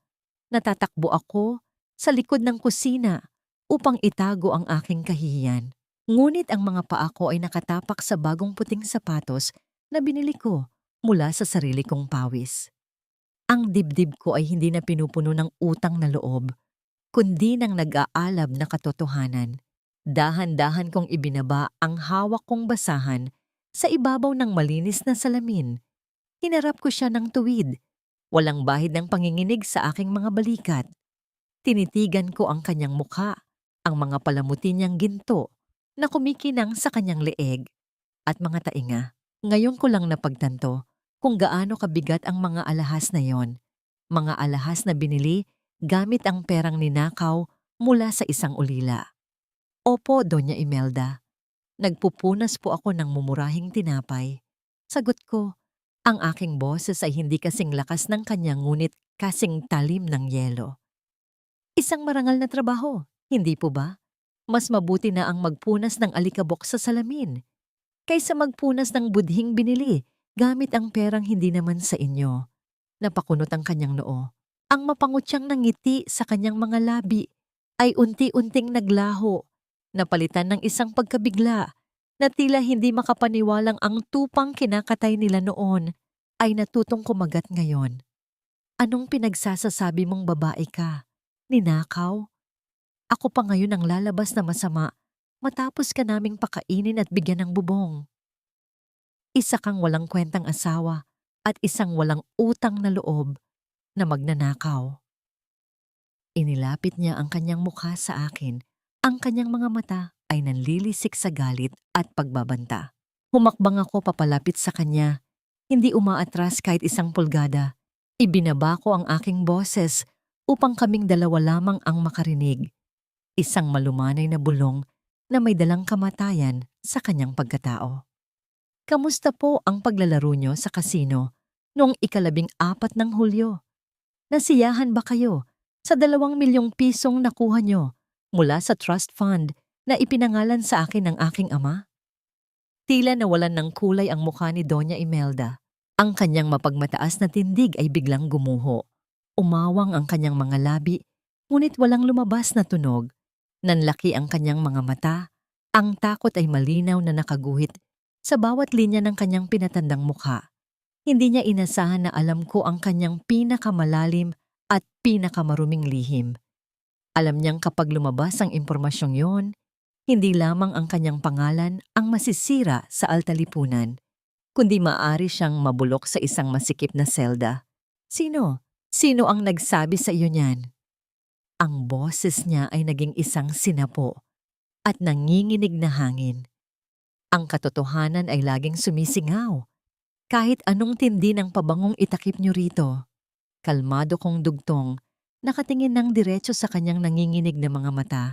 Natatakbo ako sa likod ng kusina upang itago ang aking kahihiyan. Ngunit ang mga paa ko ay nakatapak sa bagong puting sapatos na binili ko mula sa sarili kong pawis. Ang dibdib ko ay hindi na pinupuno ng utang na loob, kundi ng nag-aalab na katotohanan. Dahan-dahan kong ibinaba ang hawak kong basahan sa ibabaw ng malinis na salamin. Hinarap ko siya ng tuwid, walang bahid ng panginginig sa aking mga balikat. Tinitigan ko ang kanyang mukha, ang mga palamuti niyang ginto na kumikinang sa kanyang leeg at mga tainga. Ngayon ko lang napagtanto kung gaano kabigat ang mga alahas na yon. Mga alahas na binili gamit ang perang ninakaw mula sa isang ulila. Opo, Doña Imelda. Nagpupunas po ako ng mumurahing tinapay. Sagot ko, ang aking boses ay hindi kasing lakas ng kanya ngunit kasing talim ng yelo. Isang marangal na trabaho, hindi po ba? Mas mabuti na ang magpunas ng alikabok sa salamin kaysa magpunas ng budhing binili gamit ang perang hindi naman sa inyo. Napakunot ang kanyang noo. Ang mapangutyang ngiti sa kanyang mga labi ay unti-unting naglaho, napalitan ng isang pagkabigla na tila hindi makapaniwalang ang tupang kinakatay nila noon ay natutong kumagat ngayon. Anong pinagsasasabi mong babae ka? Ninakaw? Ako pa ngayon ang lalabas na masama matapos ka naming pakainin at bigyan ng bubong. Isa kang walang kwentang asawa at isang walang utang na loob na magnanakaw. Inilapit niya ang kanyang mukha sa akin. Ang kanyang mga mata ay nanlilisik sa galit at pagbabanta. Humakbang ako papalapit sa kanya. Hindi umaatras kahit isang pulgada. Ibinaba ko ang aking boses upang kaming dalawa lamang ang makarinig. Isang malumanay na bulong na may dalang kamatayan sa kanyang pagkatao. Kamusta po ang paglalaro nyo sa kasino noong 14 ng Hulyo? Nasiyahan ba kayo sa 2 milyong pisong nakuha nyo mula sa trust fund na ipinangalan sa akin ng aking ama? Tila nawalan ng kulay ang mukha ni Doña Imelda. Ang kanyang mapagmataas na tindig ay biglang gumuho. Umawang ang kanyang mga labi, ngunit walang lumabas na tunog. Nanlaki ang kanyang mga mata. Ang takot ay malinaw na nakaguhit sa bawat linya ng kanyang pinatandang mukha. Hindi niya inasahan na alam ko ang kanyang pinakamalalim at pinakamaruming lihim. Alam niyang kapag lumabas ang impormasyong yon, hindi lamang ang kanyang pangalan ang masisira sa altalipunan, kundi maaari siyang mabulok sa isang masikip na selda. Sino? Sino ang nagsabi sa iyo niyan? Ang boses niya ay naging isang sinapo at nanginginig na hangin. Ang katotohanan ay laging sumisingaw. Kahit anong tindi ng pabangong itakip niyo rito. Kalmado kong dugtong, nakatingin ng diretso sa kanyang nanginginig na mga mata.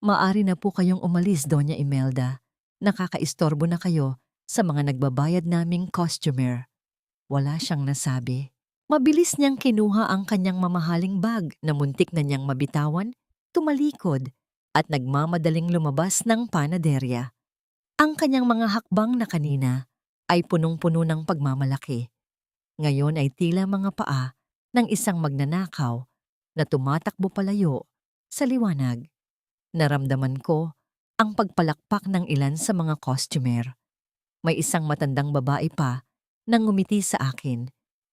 Maari na po kayong umalis, Doña Imelda. Nakakaistorbo na kayo sa mga nagbabayad naming customer. Wala siyang nasabi. Mabilis niyang kinuha ang kanyang mamahaling bag na muntik na niyang mabitawan, tumalikod, at nagmamadaling lumabas ng panaderya. Ang kanyang mga hakbang na kanina ay punong-puno ng pagmamalaki. Ngayon ay tila mga paa ng isang magnanakaw na tumatakbo palayo sa liwanag. Naramdaman ko ang pagpalakpak ng ilan sa mga costumer. May isang matandang babae pa na ngumiti sa akin,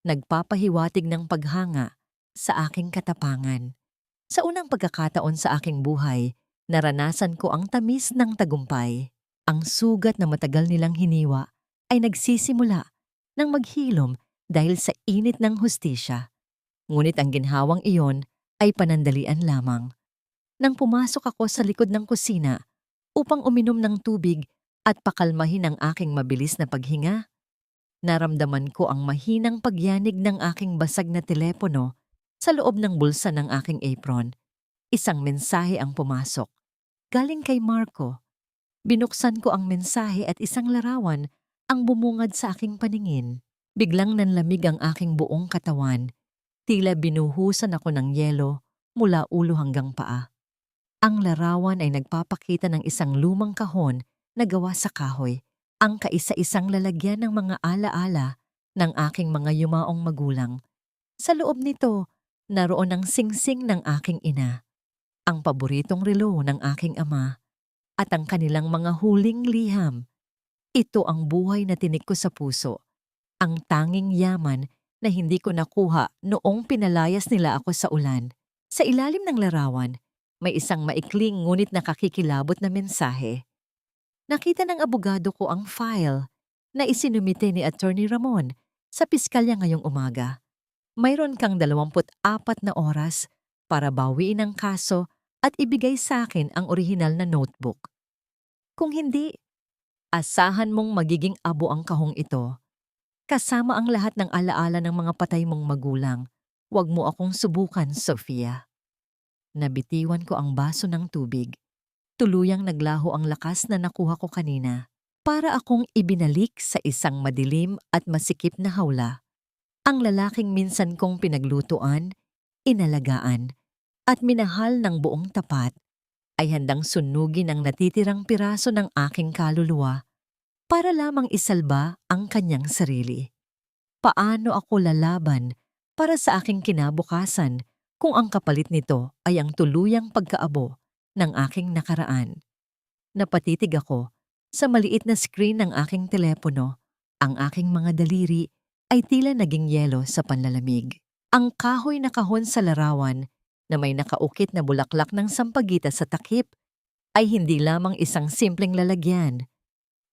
nagpapahiwatig ng paghanga sa aking katapangan. Sa unang pagkakataon sa aking buhay, naranasan ko ang tamis ng tagumpay. Ang sugat na matagal nilang hiniwa ay nagsisimula ng maghilom dahil sa init ng hustisya. Ngunit ang ginhawang iyon ay panandalian lamang. Nang pumasok ako sa likod ng kusina upang uminom ng tubig at pakalmahin ang aking mabilis na paghinga, naramdaman ko ang mahinang pagyanig ng aking basag na telepono sa loob ng bulsa ng aking apron. Isang mensahe ang pumasok. Galing kay Marco. Binuksan ko ang mensahe at isang larawan ang bumungad sa aking paningin. Biglang nanlamig ang aking buong katawan. Tila binuhusan ako ng yelo mula ulo hanggang paa. Ang larawan ay nagpapakita ng isang lumang kahon na gawa sa kahoy, ang kaisa-isang lalagyan ng mga alaala ng aking mga yumaong magulang. Sa loob nito, naroon ang singsing ng aking ina, ang paboritong relo ng aking ama, at ang kanilang mga huling liham. Ito ang buhay na tinik ko sa puso, ang tanging yaman na hindi ko nakuha noong pinalayas nila ako sa ulan. Sa ilalim ng larawan, may isang maikling ngunit nakakikilabot na mensahe. Nakita ng abogado ko ang file na isinumite ni Attorney Ramon sa piskalya ngayong umaga. Mayroon kang 24 na oras para bawiin ang kaso at ibigay sa akin ang orihinal na notebook. Kung hindi, asahan mong magiging abo ang kahong ito. Kasama ang lahat ng alaala ng mga patay mong magulang. Huwag mo akong subukan, Sofia. Nabitiwan ko ang baso ng tubig. Tuluyang naglaho ang lakas na nakuha ko kanina. Para akong ibinalik sa isang madilim at masikip na hawla. Ang lalaking minsan kong pinaglutuan, inalagaan, at minahal ng buong tapat ay handang sunugin ang natitirang piraso ng aking kaluluwa para lamang isalba ang kanyang sarili. Paano ako lalaban para sa aking kinabukasan kung ang kapalit nito ay ang tuluyang pagkaabo ng aking nakaraan? Napatitig ako sa maliit na screen ng aking telepono. Ang aking mga daliri ay tila naging yelo sa panlalamig. Ang kahoy na kahon sa larawan na may nakaukit na bulaklak ng sampagita sa takip ay hindi lamang isang simpleng lalagyan.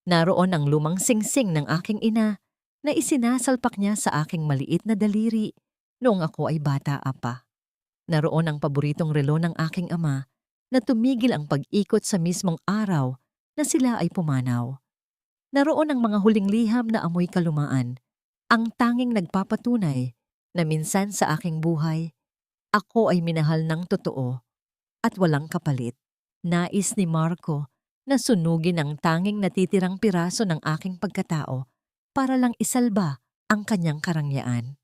Naroon ang lumang singsing ng aking ina na isinasalpak niya sa aking maliit na daliri noong ako ay bata pa. Naroon ang paboritong relo ng aking ama na tumigil ang pag-ikot sa mismong araw na sila ay pumanaw. Naroon ang mga huling liham na amoy kalumaan, ang tanging nagpapatunay na minsan sa aking buhay, ako ay minahal ng totoo at walang kapalit. Nais ni Marco na sunugin ang tanging natitirang piraso ng aking pagkatao para lang isalba ang kanyang karangyaan.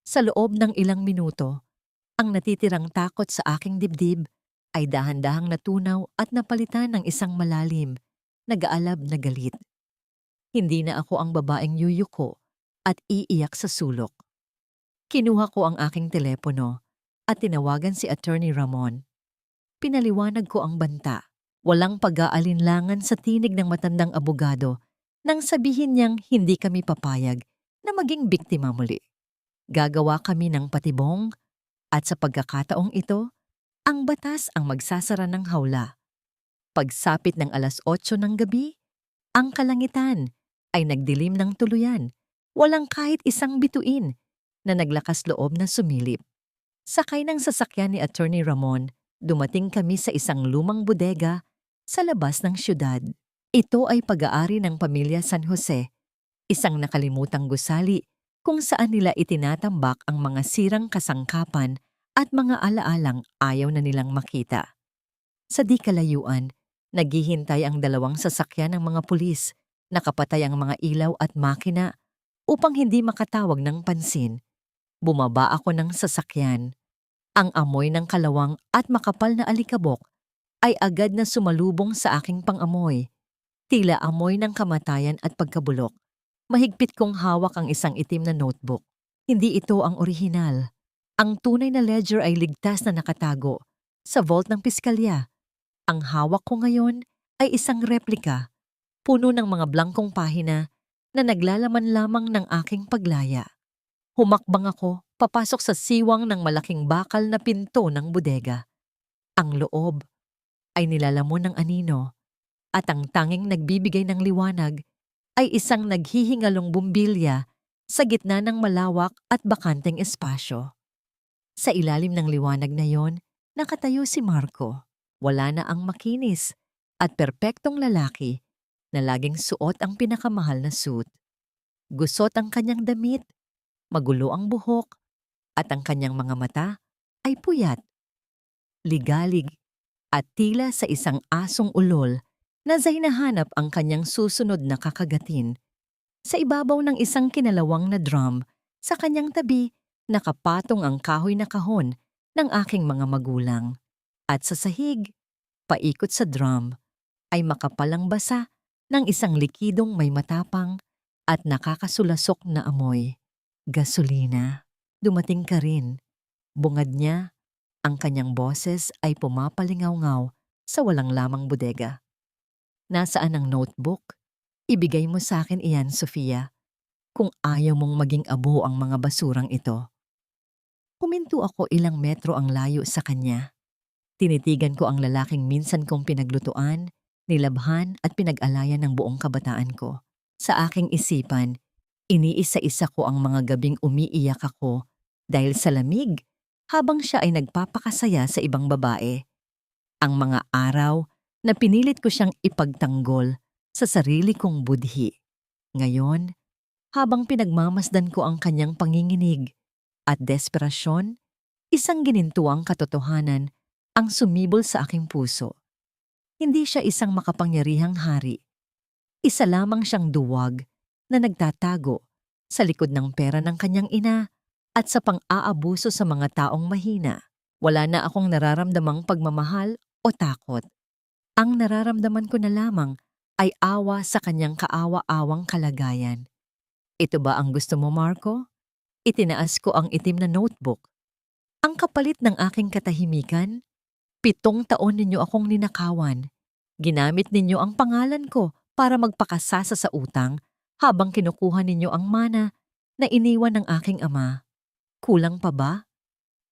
Sa loob ng ilang minuto, ang natitirang takot sa aking dibdib ay dahan-dahang natunaw at napalitan ng isang malalim, nag-aalab na galit. Hindi na ako ang babaeng yuyuko at iiyak sa sulok. Kinuha ko ang aking telepono at tinawagan si Attorney Ramon. Pinaliwanag ko ang banta, walang pag-aalinlangan sa tinig ng matandang abogado nang sabihin niyang hindi kami papayag na maging biktima muli. Gagawa kami ng patibong at sa pagkakataong ito, ang batas ang magsasara ng hawla. Pagsapit ng 8:00 ng gabi, ang kalangitan ay nagdilim ng tuluyan, walang kahit isang bituin na naglakas loob na sumilip. Sakay ng sasakyan ni Attorney Ramon, dumating kami sa isang lumang bodega sa labas ng syudad. Ito ay pag-aari ng pamilya San Jose, isang nakalimutang gusali kung saan nila itinatambak ang mga sirang kasangkapan at mga alaalang ayaw na nilang makita. Sa di kalayuan, naghihintay ang 2 sasakyan ng mga pulis, nakapatay ang mga ilaw at makina upang hindi makatawag ng pansin. Bumaba ako ng sasakyan. Ang amoy ng kalawang at makapal na alikabok ay agad na sumalubong sa aking pangamoy. Tila amoy ng kamatayan at pagkabulok. Mahigpit kong hawak ang isang itim na notebook. Hindi ito ang orihinal. Ang tunay na ledger ay ligtas na nakatago sa vault ng piskalya. Ang hawak ko ngayon ay isang replika, puno ng mga blankong pahina na naglalaman lamang ng aking paglaya. Humakbang ako papasok sa siwang ng malaking bakal na pinto ng bodega. Ang loob ay nilalamon ng anino at ang tanging nagbibigay ng liwanag ay isang naghihingalong bumbilya sa gitna ng malawak at bakanteng espasyo. Sa ilalim ng liwanag na yon, nakatayo si Marco. Wala na ang makinis at perpektong lalaki na laging suot ang pinakamahal na suit. Gusot ang kanyang damit, magulo ang buhok, at ang kanyang mga mata ay puyat, ligalig, at tila sa isang asong ulol na hinahanap ang kanyang susunod na kakagatin. Sa ibabaw ng isang kinalawang na drum, sa kanyang tabi, nakapatong ang kahoy na kahon ng aking mga magulang. At sa sahig, paikot sa drum, ay makapalang basa ng isang likidong may matapang at nakakasulasok na amoy. Gasolina. Dumating ka rin. Bungad niya, ang kanyang boses ay pumapalingaw-ngaw sa walang lamang bodega. Nasaan ang notebook? Ibigay mo sa akin iyan, Sofia, kung ayaw mong maging abo ang mga basurang ito. Huminto ako ilang metro ang layo sa kanya. Tinitigan ko ang lalaking minsan kong pinaglutuan, nilabhan at pinag-alayan ng buong kabataan ko. Sa aking isipan, iniisa-isa ko ang mga gabing umiiyak ako dahil sa lamig habang siya ay nagpapakasaya sa ibang babae. Ang mga araw na pinilit ko siyang ipagtanggol sa sarili kong budhi. Ngayon, habang pinagmamasdan ko ang kanyang panginginig at desperasyon, isang ginintuang katotohanan ang sumibol sa aking puso. Hindi siya isang makapangyarihang hari. Isa lamang siyang duwag na nagtatago sa likod ng pera ng kanyang ina at sa pang-aabuso sa mga taong mahina. Wala na akong nararamdamang pagmamahal o takot. Ang nararamdaman ko na lamang ay awa sa kanyang kaawa-awang kalagayan. Ito ba ang gusto mo, Marco? Itinaas ko ang itim na notebook. Ang kapalit ng aking katahimikan, 7 taon ninyo akong ninakawan. Ginamit ninyo ang pangalan ko para magpakasasa sa utang habang kinukuha ninyo ang mana na iniwan ng aking ama. Kulang pa ba?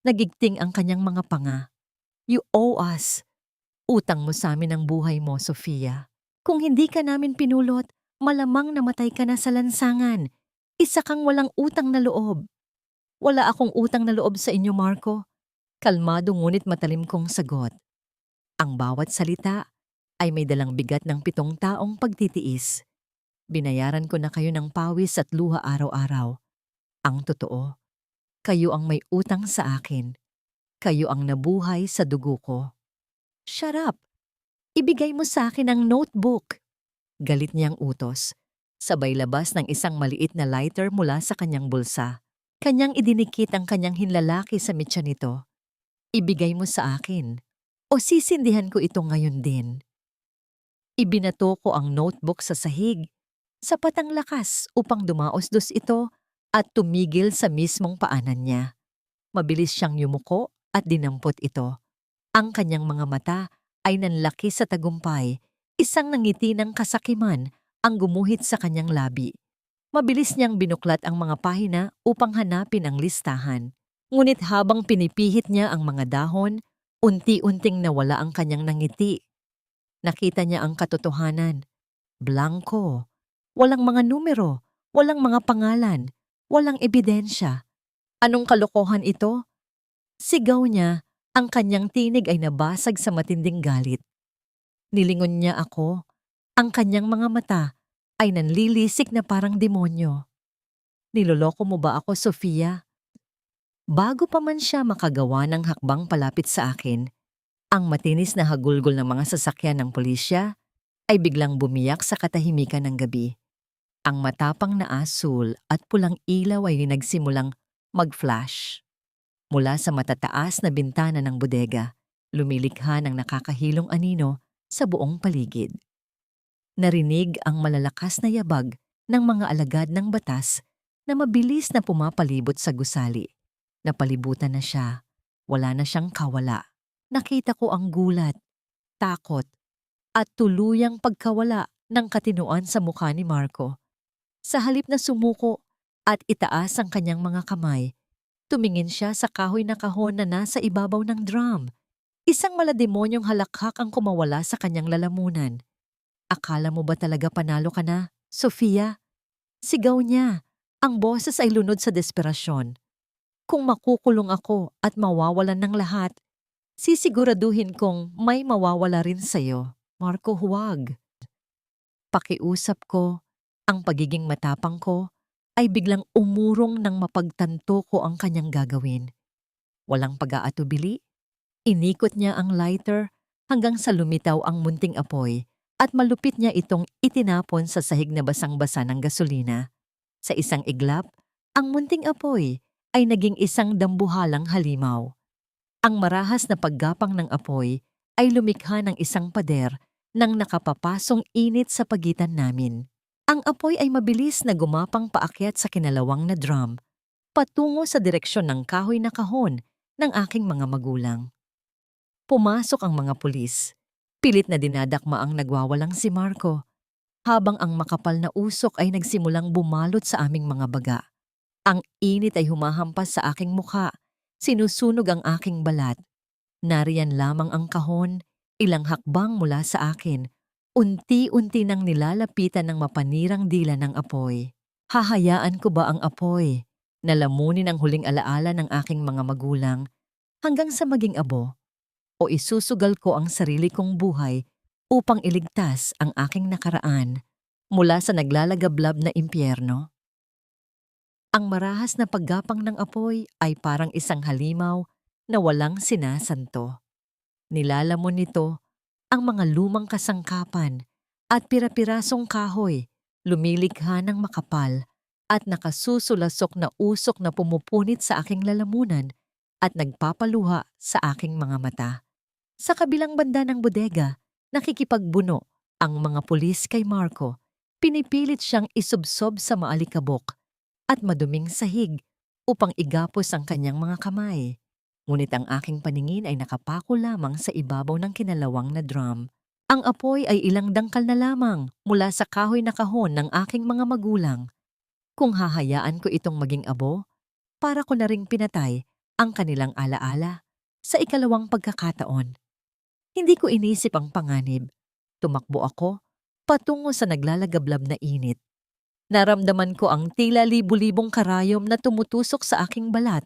Nagigting ang kanyang mga panga. You owe us. Utang mo sa amin ang buhay mo, Sofia. Kung hindi ka namin pinulot, malamang namatay ka na sa lansangan. Isa kang walang utang na loob. Wala akong utang na loob sa inyo, Marco. Kalmado ngunit matalim kong sagot. Ang bawat salita ay may dalang bigat ng 7 taong pagtitiis. Binayaran ko na kayo ng pawis at luha araw-araw. Ang totoo, kayo ang may utang sa akin. Kayo ang nabuhay sa dugo ko. Shut up! Ibigay mo sa akin ang notebook. Galit niyang utos. Sabay labas ng isang maliit na lighter mula sa kanyang bulsa. Kanyang idinikit ang kanyang hinlalaki sa mitya nito. Ibigay mo sa akin o sisindihan ko ito ngayon din. Ibinato ko ang notebook sa sahig. Sapat ang lakas upang dumaos-dos ito at tumigil sa mismong paanan niya. Mabilis siyang yumuko at dinampot ito. Ang kanyang mga mata ay nanlaki sa tagumpay. Isang nangiti ng kasakiman ang gumuhit sa kanyang labi. Mabilis niyang binuklat ang mga pahina upang hanapin ang listahan. Ngunit habang pinipihit niya ang mga dahon, unti-unting nawala ang kanyang nangiti. Nakita niya ang katotohanan. Blanko. Walang mga numero, walang mga pangalan, walang ebidensya. Anong kalokohan ito? Sigaw niya. Ang kanyang tinig ay nabasag sa matinding galit. Nilingon niya ako. Ang kanyang mga mata ay nanlilisik na parang demonyo. Niloloko mo ba ako, Sofia? Bago pa man siya makagawa ng hakbang palapit sa akin, ang matinis na hagulgol ng mga sasakyan ng pulisya ay biglang bumiyak sa katahimikan ng gabi. Ang matapang na asul at pulang ilaw ay nagsimulang mag-flash. Mula sa matataas na bintana ng bodega, lumilikha ng nakakahilong anino sa buong paligid. Narinig ang malalakas na yabag ng mga alagad ng batas na mabilis na pumapalibot sa gusali. Napalibutan na siya. Wala na siyang kawala. Nakita ko ang gulat, takot, at tuluyang pagkawala ng katinuan sa mukha ni Marco. Sa halip na sumuko at itaas ang kanyang mga kamay, tumingin siya sa kahoy na kahon na nasa ibabaw ng drum. Isang malademonyong halakhak ang kumawala sa kanyang lalamunan. Akala mo ba talaga panalo ka na, Sofia? Sigaw niya. Ang boses ay lunod sa desperasyon. Kung makukulong ako at mawawalan ng lahat, sisiguraduhin kong may mawawala rin sa'yo. Marco, huwag. Pakiusap ko, ang pagiging matapang ko ay biglang umurong nang mapagtanto ko ang kanyang gagawin. Walang pag-aatubili, inikot niya ang lighter hanggang sa lumitaw ang munting apoy at malupit niya itong itinapon sa sahig na basang-basa ng gasolina. Sa isang iglap, ang munting apoy ay naging isang dambuhalang halimaw. Ang marahas na paggapang ng apoy ay lumikha ng isang pader nang nakapapasong init sa pagitan namin. Ang apoy ay mabilis na gumapang paakyat sa kinalawang na drum, patungo sa direksyon ng kahoy na kahon ng aking mga magulang. Pumasok ang mga pulis. Pilit na dinadakma ang nagwawalang si Marco, habang ang makapal na usok ay nagsimulang bumalot sa aming mga baga. Ang init ay humahampas sa aking mukha, sinusunog ang aking balat. Nariyan lamang ang kahon, ilang hakbang mula sa akin. Unti-unti nang nilalapitan ng mapanirang dila ng apoy. Hahayaan ko ba ang apoy? Nalamunin ang huling alaala ng aking mga magulang hanggang sa maging abo? O isusugal ko ang sarili kong buhay upang iligtas ang aking nakaraan mula sa naglalagablab na impyerno? Ang marahas na paggapang ng apoy ay parang isang halimaw na walang sinasanto. Nilalamon nito ang mga lumang kasangkapan at pira-pirasong kahoy, lumilikha ng makapal at nakasusulasok na usok na pumupunit sa aking lalamunan at nagpapaluha sa aking mga mata. Sa kabilang banda ng bodega, nakikipagbuno ang mga pulis kay Marco. Pinipilit siyang isubsob sa maalikabok at maduming sahig upang igapos ang kanyang mga kamay. Ngunit ang aking paningin ay nakapako lamang sa ibabaw ng kinalawang na drum. Ang apoy ay ilang dangkal na lamang mula sa kahoy na kahon ng aking mga magulang. Kung hahayaan ko itong maging abo, para ko na ring pinatay ang kanilang alaala sa ikalawang pagkakataon. Hindi ko inisip ang panganib. Tumakbo ako patungo sa naglalagablab na init. Naramdaman ko ang tila libu-libong karayom na tumutusok sa aking balat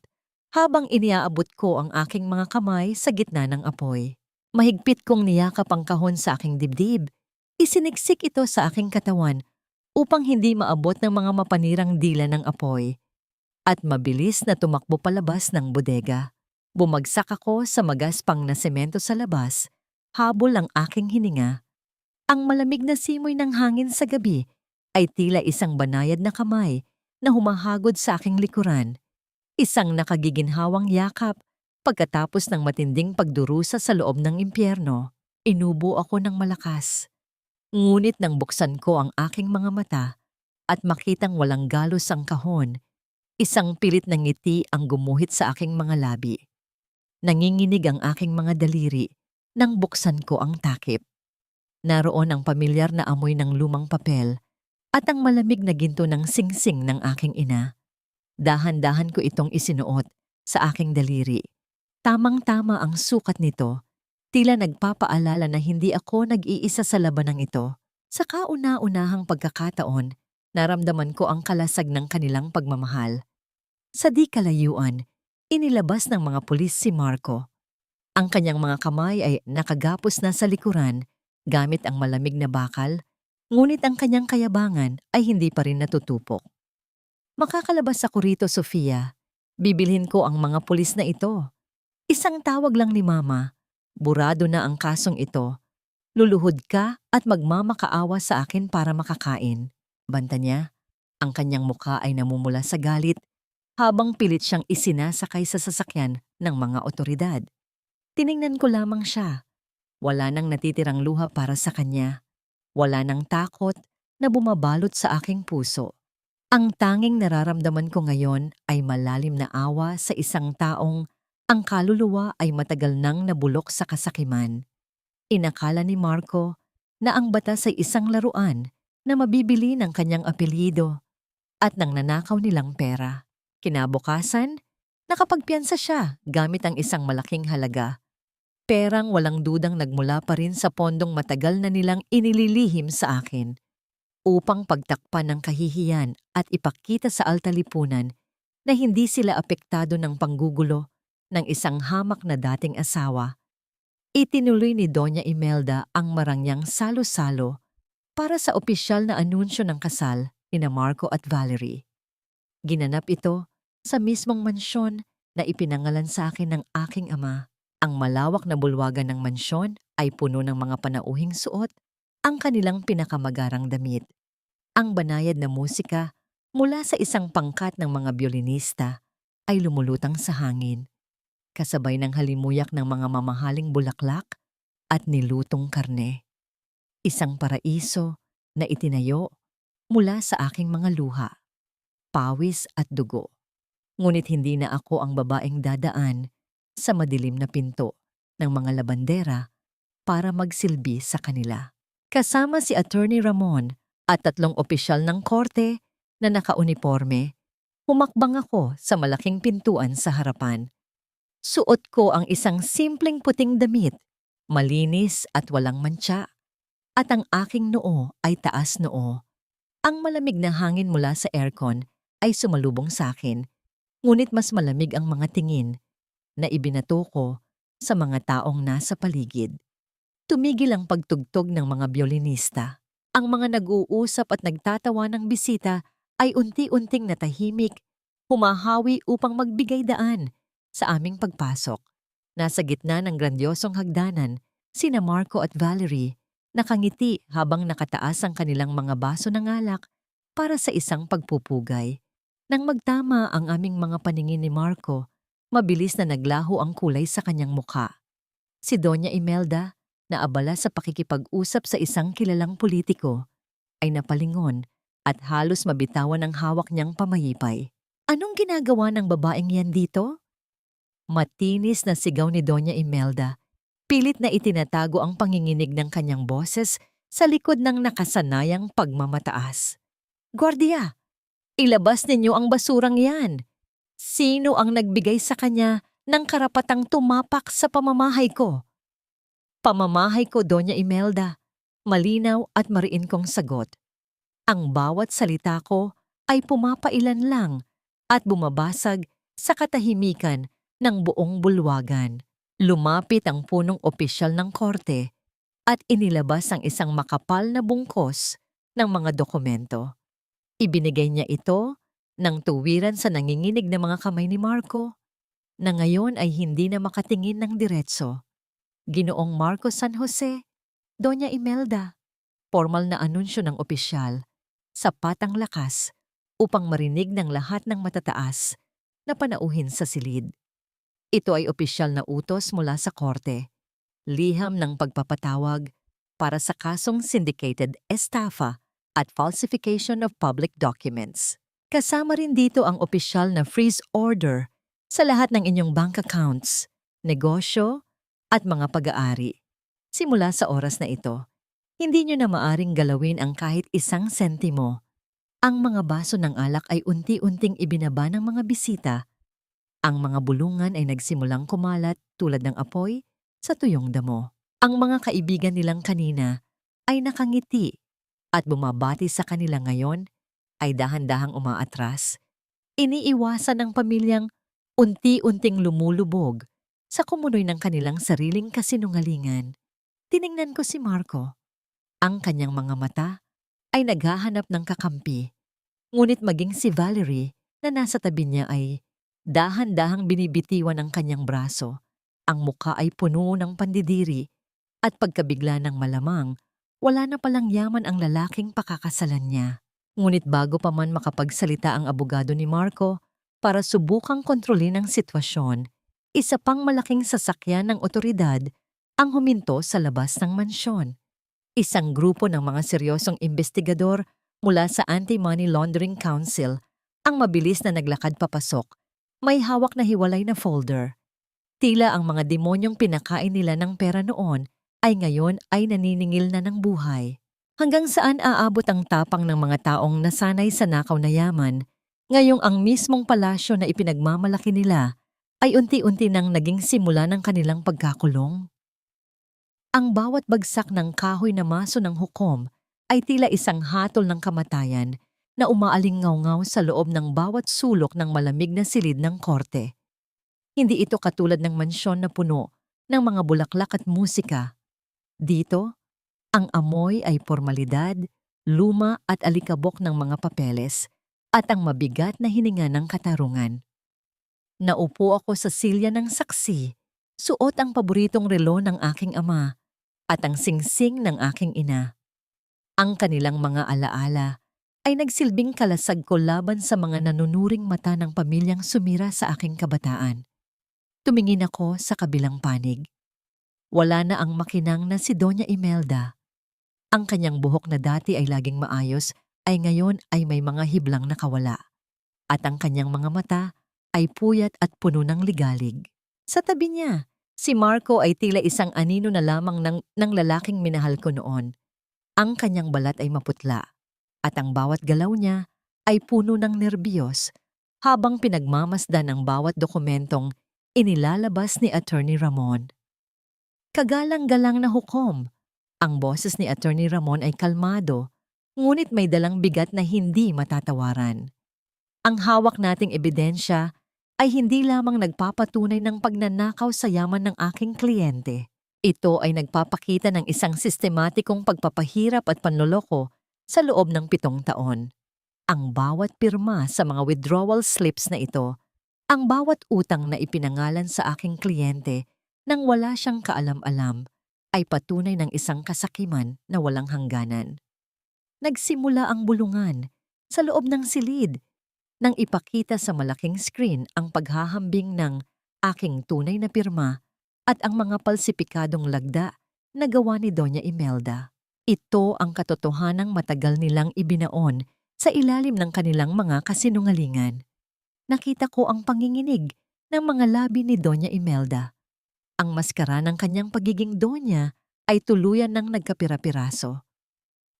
habang iniaabot ko ang aking mga kamay sa gitna ng apoy. Mahigpit kong niyakap ang kahon sa aking dibdib. Isiniksik ito sa aking katawan upang hindi maabot ng mga mapanirang dila ng apoy. At mabilis na tumakbo palabas ng bodega. Bumagsak ako sa magaspang na semento sa labas, habol ang aking hininga. Ang malamig na simoy ng hangin sa gabi ay tila isang banayad na kamay na humahagod sa aking likuran. Isang nakagiginhawang yakap pagkatapos ng matinding pagdurusa sa loob ng impyerno. Inubo ako ng malakas. Ngunit nang buksan ko ang aking mga mata at makitang walang galos ang kahon, isang pilit na ngiti ang gumuhit sa aking mga labi. Nanginginig ang aking mga daliri nang buksan ko ang takip. Naroon ang pamilyar na amoy ng lumang papel at ang malamig na ginto ng singsing ng aking ina. Dahan-dahan ko itong isinuot sa aking daliri. Tamang-tama ang sukat nito, tila nagpapaalala na hindi ako nag-iisa sa labanang ito. Sa kauna-unahang pagkakataon, naramdaman ko ang kalasag ng kanilang pagmamahal. Sa di kalayuan, inilabas ng mga pulis si Marco. Ang kanyang mga kamay ay nakagapos na sa likuran gamit ang malamig na bakal, ngunit ang kanyang kayabangan ay hindi pa rin natutupok. Makakalabas ako rito, Sofia. Bibilhin ko ang mga pulis na ito. Isang tawag lang ni Mama. Burado na ang kasong ito. Luluhod ka at magmamakaawa sa akin para makakain. Banta niya, ang kanyang mukha ay namumula sa galit habang pilit siyang isinasakay sa sasakyan ng mga otoridad. Tiningnan ko lamang siya. Wala nang natitirang luha para sa kanya. Wala nang takot na bumabalot sa aking puso. Ang tanging nararamdaman ko ngayon ay malalim na awa sa isang taong ang kaluluwa ay matagal nang nabulok sa kasakiman. Inakala ni Marco na ang batas ay isang laruan na mabibili ng kanyang apelyido at nang nanakaw nilang pera. Kinabukasan, nakapagpiyansa siya gamit ang isang malaking halaga. Perang walang dudang nagmula pa rin sa pondong matagal na nilang inililihim sa akin upang pagtakpan ng kahihiyan at ipakita sa altalipunan na hindi sila apektado ng panggugulo ng isang hamak na dating asawa. Itinuloy ni Doña Imelda ang marangyang salo-salo para sa opisyal na anunsyo ng kasal ni Marco at Valerie. Ginanap ito sa mismong mansyon na ipinangalan sa akin ng aking ama. Ang malawak na bulwagan ng mansyon ay puno ng mga panauhing suot, ang kanilang pinakamagarang damit. Ang banayad na musika mula sa isang pangkat ng mga biolinista ay lumulutang sa hangin, kasabay ng halimuyak ng mga mamahaling bulaklak at nilutong karne. Isang paraiso na itinayo mula sa aking mga luha, pawis at dugo. Ngunit hindi na ako ang babaeng dadaan sa madilim na pinto ng mga labandera para magsilbi sa kanila. Kasama si Attorney Ramon at 3 opisyal ng korte na nakauniporme, humakbang ako sa malaking pintuan sa harapan. Suot ko ang isang simpleng puting damit, malinis at walang mantsa, at ang aking noo ay taas noo. Ang malamig na hangin mula sa aircon ay sumalubong sa akin, ngunit mas malamig ang mga tingin na ibinato ko sa mga taong nasa paligid. Tumigil ang pagtugtog ng mga biolinista. Ang mga nag-uusap at nagtatawa ng bisita ay unti-unting natahimik, humahawi upang magbigay daan sa aming pagpasok. Nasa gitna ng grandiosong hagdanan, sina Marco at Valerie nakangiti habang nakataas ang kanilang mga baso ng alak para sa isang pagpupugay. Nang magtama ang aming mga paningin ni Marco, mabilis na naglaho ang kulay sa kanyang mukha. Si Doña Imelda, na abala sa pakikipag-usap sa isang kilalang politiko, ay napalingon at halos mabitawan ang hawak niyang pamayipay. Anong ginagawa ng babaeng yan dito? Matinis na sigaw ni Doña Imelda. Pilit na itinatago ang panginginig ng kanyang boses sa likod ng nakasanayang pagmamataas. Guardia, ilabas ninyo ang basurang yan. Sino ang nagbigay sa kanya ng karapatang tumapak sa pamamahay ko? Pamamahay ko, Doña Imelda. Malinaw at mariin kong sagot. Ang bawat salita ko ay pumapailan lang at bumabasag sa katahimikan ng buong bulwagan. Lumapit ang punong opisyal ng korte at inilabas ang isang makapal na bungkos ng mga dokumento. Ibinigay niya ito ng tuwiran sa nanginginig na mga kamay ni Marco, na ngayon ay hindi na makatingin ng diretso. Ginoong Marco San Jose, Doña Imelda. Formal na anunsyo ng opisyal, sapat ang lakas upang marinig ng lahat ng matataas na panauhin sa silid. Ito ay opisyal na utos mula sa korte, liham ng pagpapatawag para sa kasong syndicated estafa at falsification of public documents. Kasama rin dito ang opisyal na freeze order sa lahat ng inyong bank accounts, negosyo, at mga pag-aari. Simula sa oras na ito, hindi nyo na maaring galawin ang kahit isang sentimo. Ang mga baso ng alak ay unti-unting ibinaba ng mga bisita. Ang mga bulungan ay nagsimulang kumalat tulad ng apoy sa tuyong damo. Ang mga kaibigan nilang kanina ay nakangiti at bumabati sa kanila ngayon ay dahan-dahang umaatras. Iniiwasan ng pamilyang unti-unting lumulubog sa kumunoy ng kanilang sariling kasinungalingan. Tiningnan ko si Marco. Ang kanyang mga mata ay naghahanap ng kakampi. Ngunit maging si Valerie na nasa tabi niya ay dahan-dahang binibitiwan ng kanyang braso. Ang muka ay puno ng pandidiri at pagkabigla ng malamang, wala na palang yaman ang lalaking pakakasalan niya. Ngunit bago pa man makapagsalita ang abogado ni Marco, Para subukang kontrolin ang sitwasyon, isa pang malaking sasakyan ng otoridad ang huminto sa labas ng mansyon. Isang grupo ng mga seryosong investigador mula sa Anti-Money Laundering Council ang mabilis na naglakad papasok. May hawak na hiwalay na folder. Tila ang mga demonyong pinakain nila ng pera noon ay ngayon ay naniningil na ng buhay. Hanggang saan aabot ang tapang ng mga taong nasanay sa nakaw na yaman, ngayong ang mismong palasyo na ipinagmamalaki nila ay unti-unti nang naging simula ng kanilang pagkakulong? Ang bawat bagsak ng kahoy na maso ng hukom ay tila isang hatol ng kamatayan na umaalingaw-ngaw sa loob ng bawat sulok ng malamig na silid ng korte. Hindi ito katulad ng mansyon na puno ng mga bulaklak at musika. Dito, ang amoy ay pormalidad, luma at alikabok ng mga papeles at ang mabigat na hininga ng katarungan. Naupo ako sa silya ng saksi, suot ang paboritong relo ng aking ama at ang singsing ng aking ina. Ang kanilang mga alaala ay nagsilbing kalasag ko laban sa mga nanunuring mata ng pamilyang sumira sa aking kabataan. Tumingin ako sa kabilang panig. Wala na ang makinang na si Doña Imelda. Ang kanyang buhok na dati ay laging maayos ay ngayon ay may mga hiblang nakawala. At ang kanyang mga mata ay puyat at puno ng ligalig. Sa tabi niya, si Marco ay tila isang anino na lamang ng lalaking minahal ko noon. Ang kanyang balat ay maputla at ang bawat galaw niya ay puno ng nerbiyos habang pinagmamasdan ang bawat dokumentong inilalabas ni Attorney Ramon. Kagalang-galang na hukom. Ang boses ni Attorney Ramon ay kalmado, ngunit may dalang bigat na hindi matatawaran. Ang hawak nating ebidensya ay hindi lamang nagpapatunay ng pagnanakaw sa yaman ng aking kliyente. Ito ay nagpapakita ng isang sistematikong pagpapahirap at panloloko sa loob ng 7 taon. Ang bawat pirma sa mga withdrawal slips na ito, ang bawat utang na ipinangalan sa aking kliyente nang wala siyang kaalam-alam, ay patunay ng isang kasakiman na walang hangganan. Nagsimula ang bulungan sa loob ng silid nang ipakita sa malaking screen ang paghahambing ng aking tunay na pirma at ang mga palsipikadong lagda na gawa ni Doña Imelda. Ito ang katotohanang matagal nilang ibinaon sa ilalim ng kanilang mga kasinungalingan. Nakita ko ang panginginig ng mga labi ni Doña Imelda. Ang maskara ng kanyang pagiging donya ay tuluyan ng nagkapira-piraso.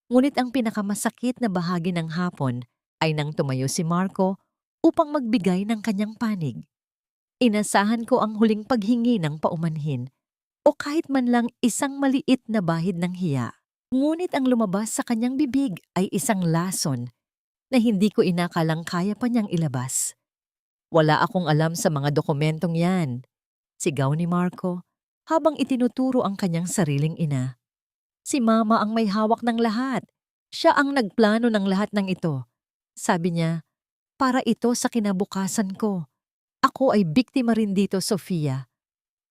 Ngunit ang pinakamasakit na bahagi ng hapon ay nang tumayo si Marco upang magbigay ng kanyang panig. Inasahan ko ang huling paghingi ng paumanhin o kahit man lang isang maliit na bahid ng hiya. Ngunit ang lumabas sa kanyang bibig ay isang lason na hindi ko inakalang kaya pa niyang ilabas. Wala akong alam sa mga dokumentong yan, sigaw ni Marco habang itinuturo ang kanyang sariling ina. Si Mama ang may hawak ng lahat. Siya ang nagplano ng lahat ng ito. Sabi niya, para ito sa kinabukasan ko. Ako ay biktima rin dito, Sofia.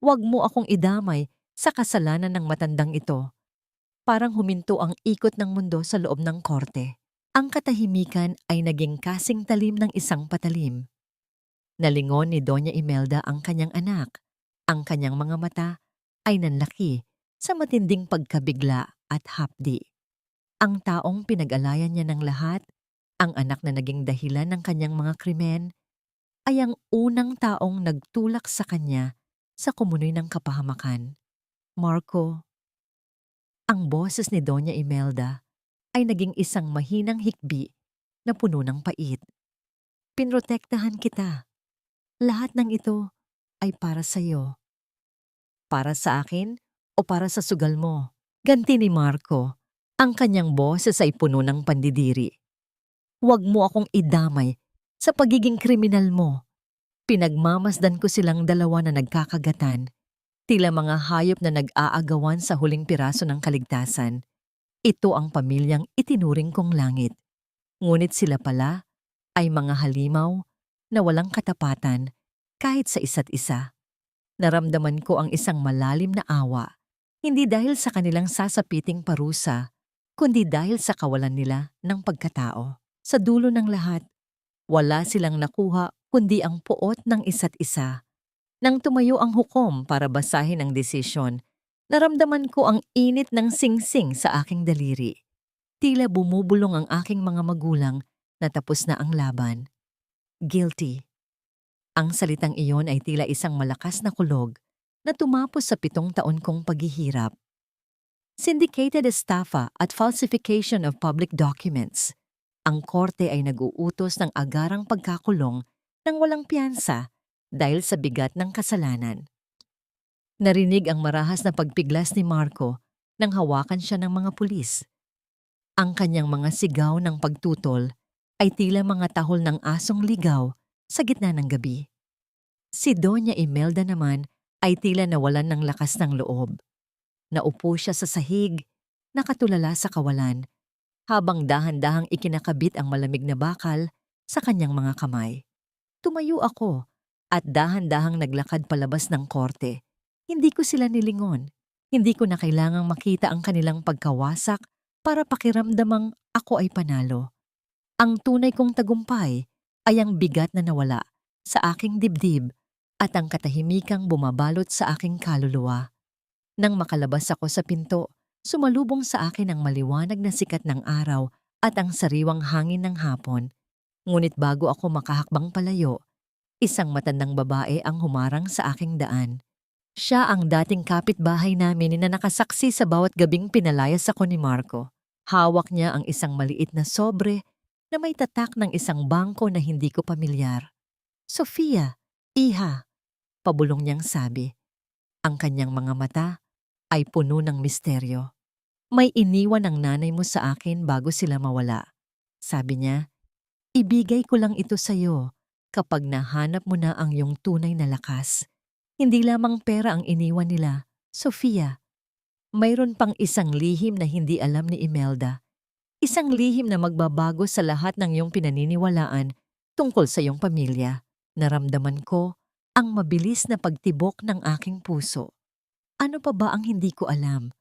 Huwag mo akong idamay sa kasalanan ng matandang ito. Parang huminto ang ikot ng mundo sa loob ng korte. Ang katahimikan ay naging kasing talim ng isang patalim. Nalingon ni Doña Imelda ang kanyang anak. Ang kanyang mga mata ay nanlaki sa matinding pagkabigla at hapdi. Ang taong pinag-alayan niya ng lahat, ang anak na naging dahilan ng kanyang mga krimen, ay ang unang taong nagtulak sa kanya sa kumunoy ng kapahamakan. Marco, ang boses ni Doña Imelda ay naging isang mahinang hikbi na puno ng pait. Pinrotektahan kita. Lahat ng ito ay para sa iyo. Para sa akin o para sa sugal mo? Ganti ni Marco. Ang kanyang boses ay puno ng pandidiri. Huwag mo akong idamay sa pagiging kriminal mo. Pinagmamasdan ko silang dalawa na nagkakagatan, tila mga hayop na nag-aagawan sa huling piraso ng kaligtasan. Ito ang pamilyang itinuring kong langit. Ngunit sila pala ay mga halimaw na walang katapatan kahit sa isa't isa. Naramdaman ko ang isang malalim na awa, hindi dahil sa kanilang sasapiting parusa, kundi dahil sa kawalan nila ng pagkatao. Sa dulo ng lahat, wala silang nakuha kundi ang puot ng isa't isa. Nang tumayo ang hukom para basahin ang desisyon, naramdaman ko ang init ng singsing sa aking daliri. Tila bumubulong ang aking mga magulang na tapos na ang laban. Guilty. Ang salitang iyon ay tila isang malakas na kulog na tumapos sa 7 taon kong paghihirap. Syndicated estafa at falsification of public documents. Ang korte ay nag-uutos ng agarang pagkakulong ng walang piyansa dahil sa bigat ng kasalanan. Narinig ang marahas na pagpiglas ni Marco nang hawakan siya ng mga pulis. Ang kanyang mga sigaw ng pagtutol ay tila mga tahol ng asong ligaw sa gitna ng gabi. Si Doña Imelda naman ay tila nawalan ng lakas ng loob. Naupo siya sa sahig, nakatulala sa kawalan, habang dahan-dahang ikinakabit ang malamig na bakal sa kanyang mga kamay. Tumayo ako at dahan-dahang naglakad palabas ng korte. Hindi ko sila nilingon. Hindi ko na kailangang makita ang kanilang pagkawasak para pakiramdamang ako ay panalo. Ang tunay kong tagumpay ay ang bigat na nawala sa aking dibdib at ang katahimikang bumabalot sa aking kaluluwa. Nang makalabas ako sa pinto, sumalubong sa akin ang maliwanag na sikat ng araw at ang sariwang hangin ng hapon. Ngunit bago ako makahakbang palayo, isang matandang babae ang humarang sa aking daan. Siya ang dating kapitbahay namin na nakasaksi sa bawat gabing pinalayas ako ni Marco. Hawak niya ang isang maliit na sobre na may tatak ng isang bangko na hindi ko pamilyar. "Sofia, iha," pabulong niyang sabi. Ang kanyang mga mata ay puno ng misteryo. "May iniwan ang nanay mo sa akin bago sila mawala," sabi niya. "Ibigay ko lang ito sa'yo kapag nahanap mo na ang iyong tunay na lakas. Hindi lamang pera ang iniwan nila, Sofia. Mayroon pang isang lihim na hindi alam ni Imelda. Isang lihim na magbabago sa lahat ng iyong pinaniniwalaan tungkol sa iyong pamilya." Naramdaman ko ang mabilis na pagtibok ng aking puso. Ano pa ba ang hindi ko alam?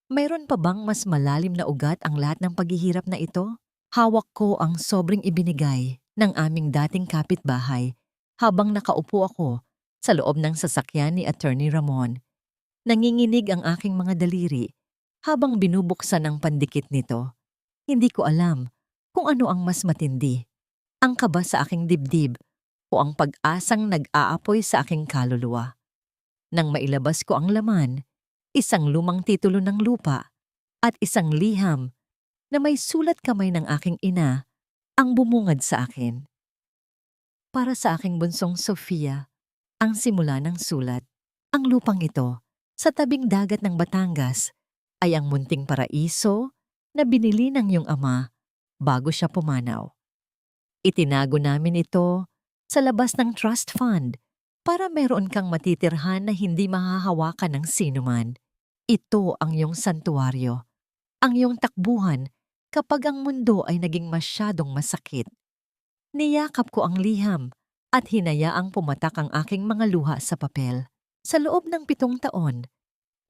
Mayroon pa bang mas malalim na ugat ang lahat ng paghihirap na ito? Hawak ko ang sobrang ibinigay ng aming dating kapitbahay habang nakaupo ako sa loob ng sasakyan ni Attorney Ramon. Nanginginig ang aking mga daliri habang binubuksan ang pandikit nito. Hindi ko alam kung ano ang mas matindi, ang kaba sa aking dibdib o ang pag-asang nag-aapoy sa aking kaluluwa. Nang mailabas ko ang laman, isang lumang titulo ng lupa at isang liham na may sulat kamay ng aking ina ang bumungad sa akin. Para sa aking bunsong Sofia, ang simula ng sulat. Ang lupang ito, sa tabing dagat ng Batangas, ay ang munting paraiso na binili ng iyong ama bago siya pumanaw. Itinago namin ito sa labas ng trust fund para meron kang matitirhan na hindi mahahawakan ng sinuman. Ito ang iyong santuaryo, ang iyong takbuhan kapag ang mundo ay naging masyadong masakit. Niyakap ko ang liham at hinayaang pumatak ang aking mga luha sa papel. Sa loob ng 7 taon,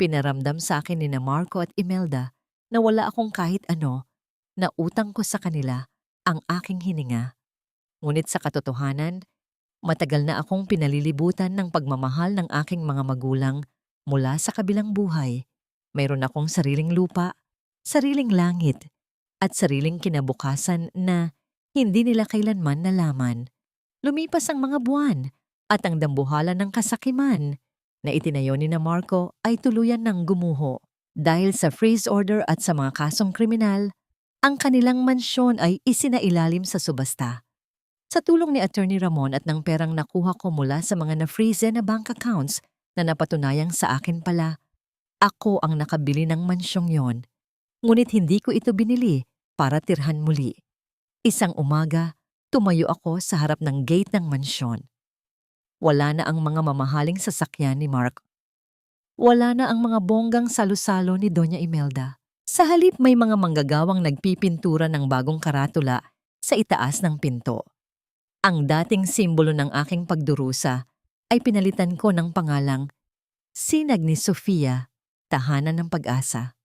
pinaramdam sa akin ni Marco at Imelda na wala akong kahit ano na utang ko sa kanila ang aking hininga. Ngunit sa katotohanan, matagal na akong pinalilibutan ng pagmamahal ng aking mga magulang mula sa kabilang buhay. Mayroon akong sariling lupa, sariling langit, at sariling kinabukasan na hindi nila kailanman nalaman. Lumipas ang mga buwan at ang dambuhalan ng kasakiman na itinayo ni Marco ay tuluyan ng gumuho. Dahil sa freeze order at sa mga kasong kriminal, ang kanilang mansyon ay isinailalim sa subasta. Sa tulong ni Attorney Ramon at ng perang nakuha ko mula sa mga na-freeze na bank accounts na napatunayang sa akin pala, ako ang nakabili ng mansyong yon. Ngunit hindi ko ito binili para tirhan muli. Isang umaga, tumayo ako sa harap ng gate ng mansyon. Wala na ang mga mamahaling sasakyan ni Mark. Wala na ang mga bonggang salo-salo ni Doña Imelda. Sa halip may mga manggagawang nagpipintura ng bagong karatula sa itaas ng pinto. Ang dating simbolo ng aking pagdurusa ay pinalitan ko ng pangalang Sinag ni Sofia, Tahanan ng Pag-asa.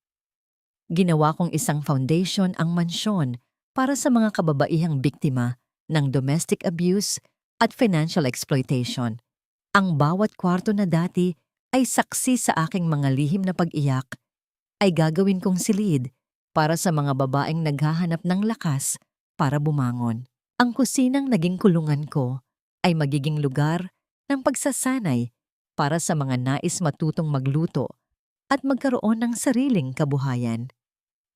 Ginawa kong isang foundation ang mansyon para sa mga kababaihang biktima ng domestic abuse at financial exploitation. Ang bawat kwarto na dati ay saksi sa aking mga lihim na pag-iyak ay gagawin kong silid para sa mga babaeng naghahanap ng lakas para bumangon. Ang kusinang naging kulungan ko ay magiging lugar ng pagsasanay para sa mga nais matutong magluto at magkaroon ng sariling kabuhayan.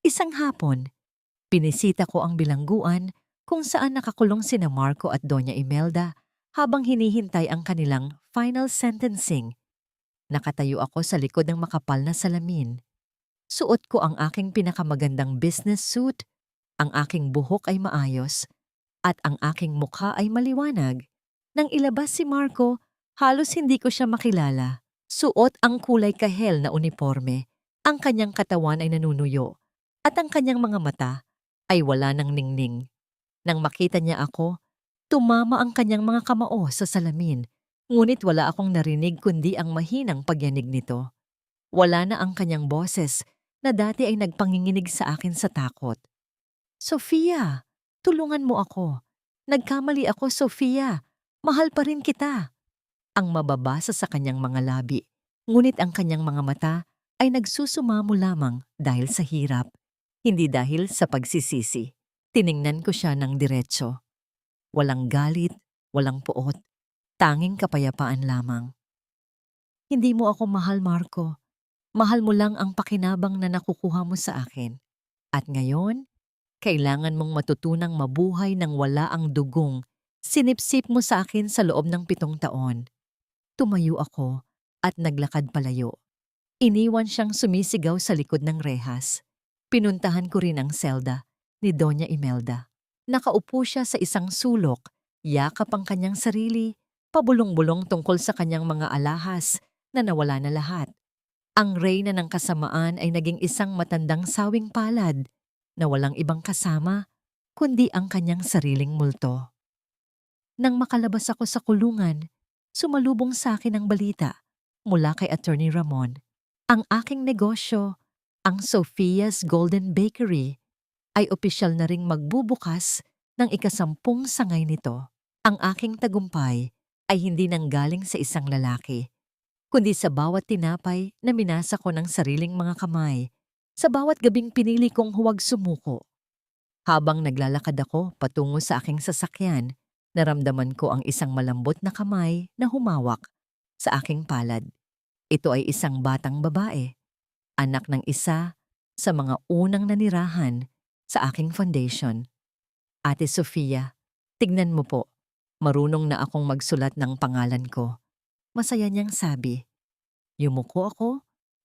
Isang hapon, binisita ko ang bilangguan kung saan nakakulong sina Marco at Doña Imelda habang hinihintay ang kanilang final sentencing. Nakatayo ako sa likod ng makapal na salamin. Suot ko ang aking pinakamagandang business suit, ang aking buhok ay maayos, at ang aking mukha ay maliwanag. Nang ilabas si Marco, halos hindi ko siya makilala. Suot ang kulay kahel na uniforme, ang kanyang katawan ay nanunuyo, at ang kanyang mga mata ay wala ng ningning. Nang makita niya ako, tumama ang kanyang mga kamao sa salamin, ngunit wala akong narinig kundi ang mahinang pagyanig nito. Wala na ang kanyang boses na dati ay nagpanginginig sa akin sa takot. Sofia, tulungan mo ako. Nagkamali ako, Sofia. Mahal pa rin kita. Ang mababasa sa kanyang mga labi, ngunit ang kanyang mga mata ay nagsusumamo lamang dahil sa hirap, hindi dahil sa pagsisisi. Tiningnan ko siya ng diretso. Walang galit, walang puot, tanging kapayapaan lamang. Hindi mo ako mahal, Marco. Mahal mo lang ang pakinabang na nakukuha mo sa akin. At ngayon, kailangan mong matutunang mabuhay nang wala ang dugong sinipsip mo sa akin sa loob ng 7 taon. Tumayo ako at naglakad palayo. Iniwan siyang sumisigaw sa likod ng rehas. Pinuntahan ko rin ang selda ni Doña Imelda. Nakaupo siya sa isang sulok, yakap ang kanyang sarili, pabulong-bulong tungkol sa kanyang mga alahas na nawala na lahat. Ang reyna ng kasamaan ay naging isang matandang sawing palad na walang ibang kasama kundi ang kanyang sariling multo. Nang makalabas ako sa kulungan, sumalubong sa akin ang balita mula kay Attorney Ramon. Ang aking negosyo, ang Sophia's Golden Bakery, ay opisyal na ring magbubukas ng ika-10 sangay nito. Ang aking tagumpay ay hindi nanggaling sa isang lalaki, kundi sa bawat tinapay na minasa ko ng sariling mga kamay, sa bawat gabing pinili kong huwag sumuko. Habang naglalakad ako patungo sa aking sasakyan, naramdaman ko ang isang malambot na kamay na humawak sa aking palad. Ito ay isang batang babae, anak ng isa sa mga unang nanirahan sa aking foundation. Ate Sofia, tignan mo po, marunong na akong magsulat ng pangalan ko. Masaya niyang sabi. Yumuko ako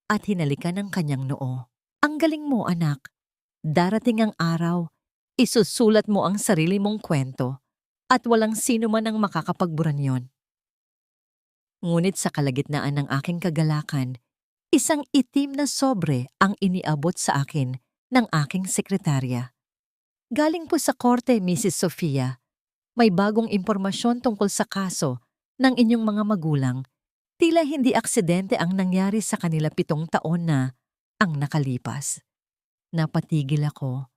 at hinalikan ang kanyang noo. Ang galing mo, anak. Darating ang araw, isusulat mo ang sarili mong kwento at walang sino man ang makakapagburan yon. Ngunit sa kalagitnaan ng aking kagalakan, isang itim na sobre ang iniabot sa akin ng aking sekretarya. Galing po sa korte, Mrs. Sofia. May bagong impormasyon tungkol sa kaso ng inyong mga magulang. Tila hindi aksidente ang nangyari sa kanila 7 taon na ang nakalipas. Napatigil ako.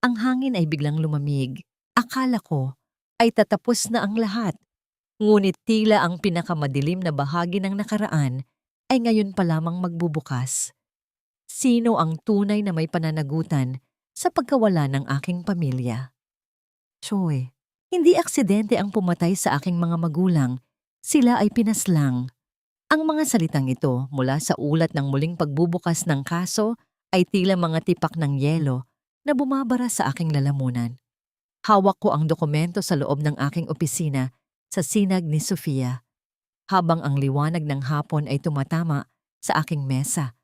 Ang hangin ay biglang lumamig. Akala ko ay tatapos na ang lahat. Ngunit tila ang pinakamadilim na bahagi ng nakaraan ay ngayon pa lamang magbubukas. Sino ang tunay na may pananagutan sa pagkawala ng aking pamilya? Choy, hindi aksidente ang pumatay sa aking mga magulang. Sila ay pinaslang. Ang mga salitang ito mula sa ulat ng muling pagbubukas ng kaso ay tila mga tipak ng yelo na bumabara sa aking lalamunan. Hawak ko ang dokumento sa loob ng aking opisina sa sinag ni Sofia, habang ang liwanag ng hapon ay tumatama sa aking mesa.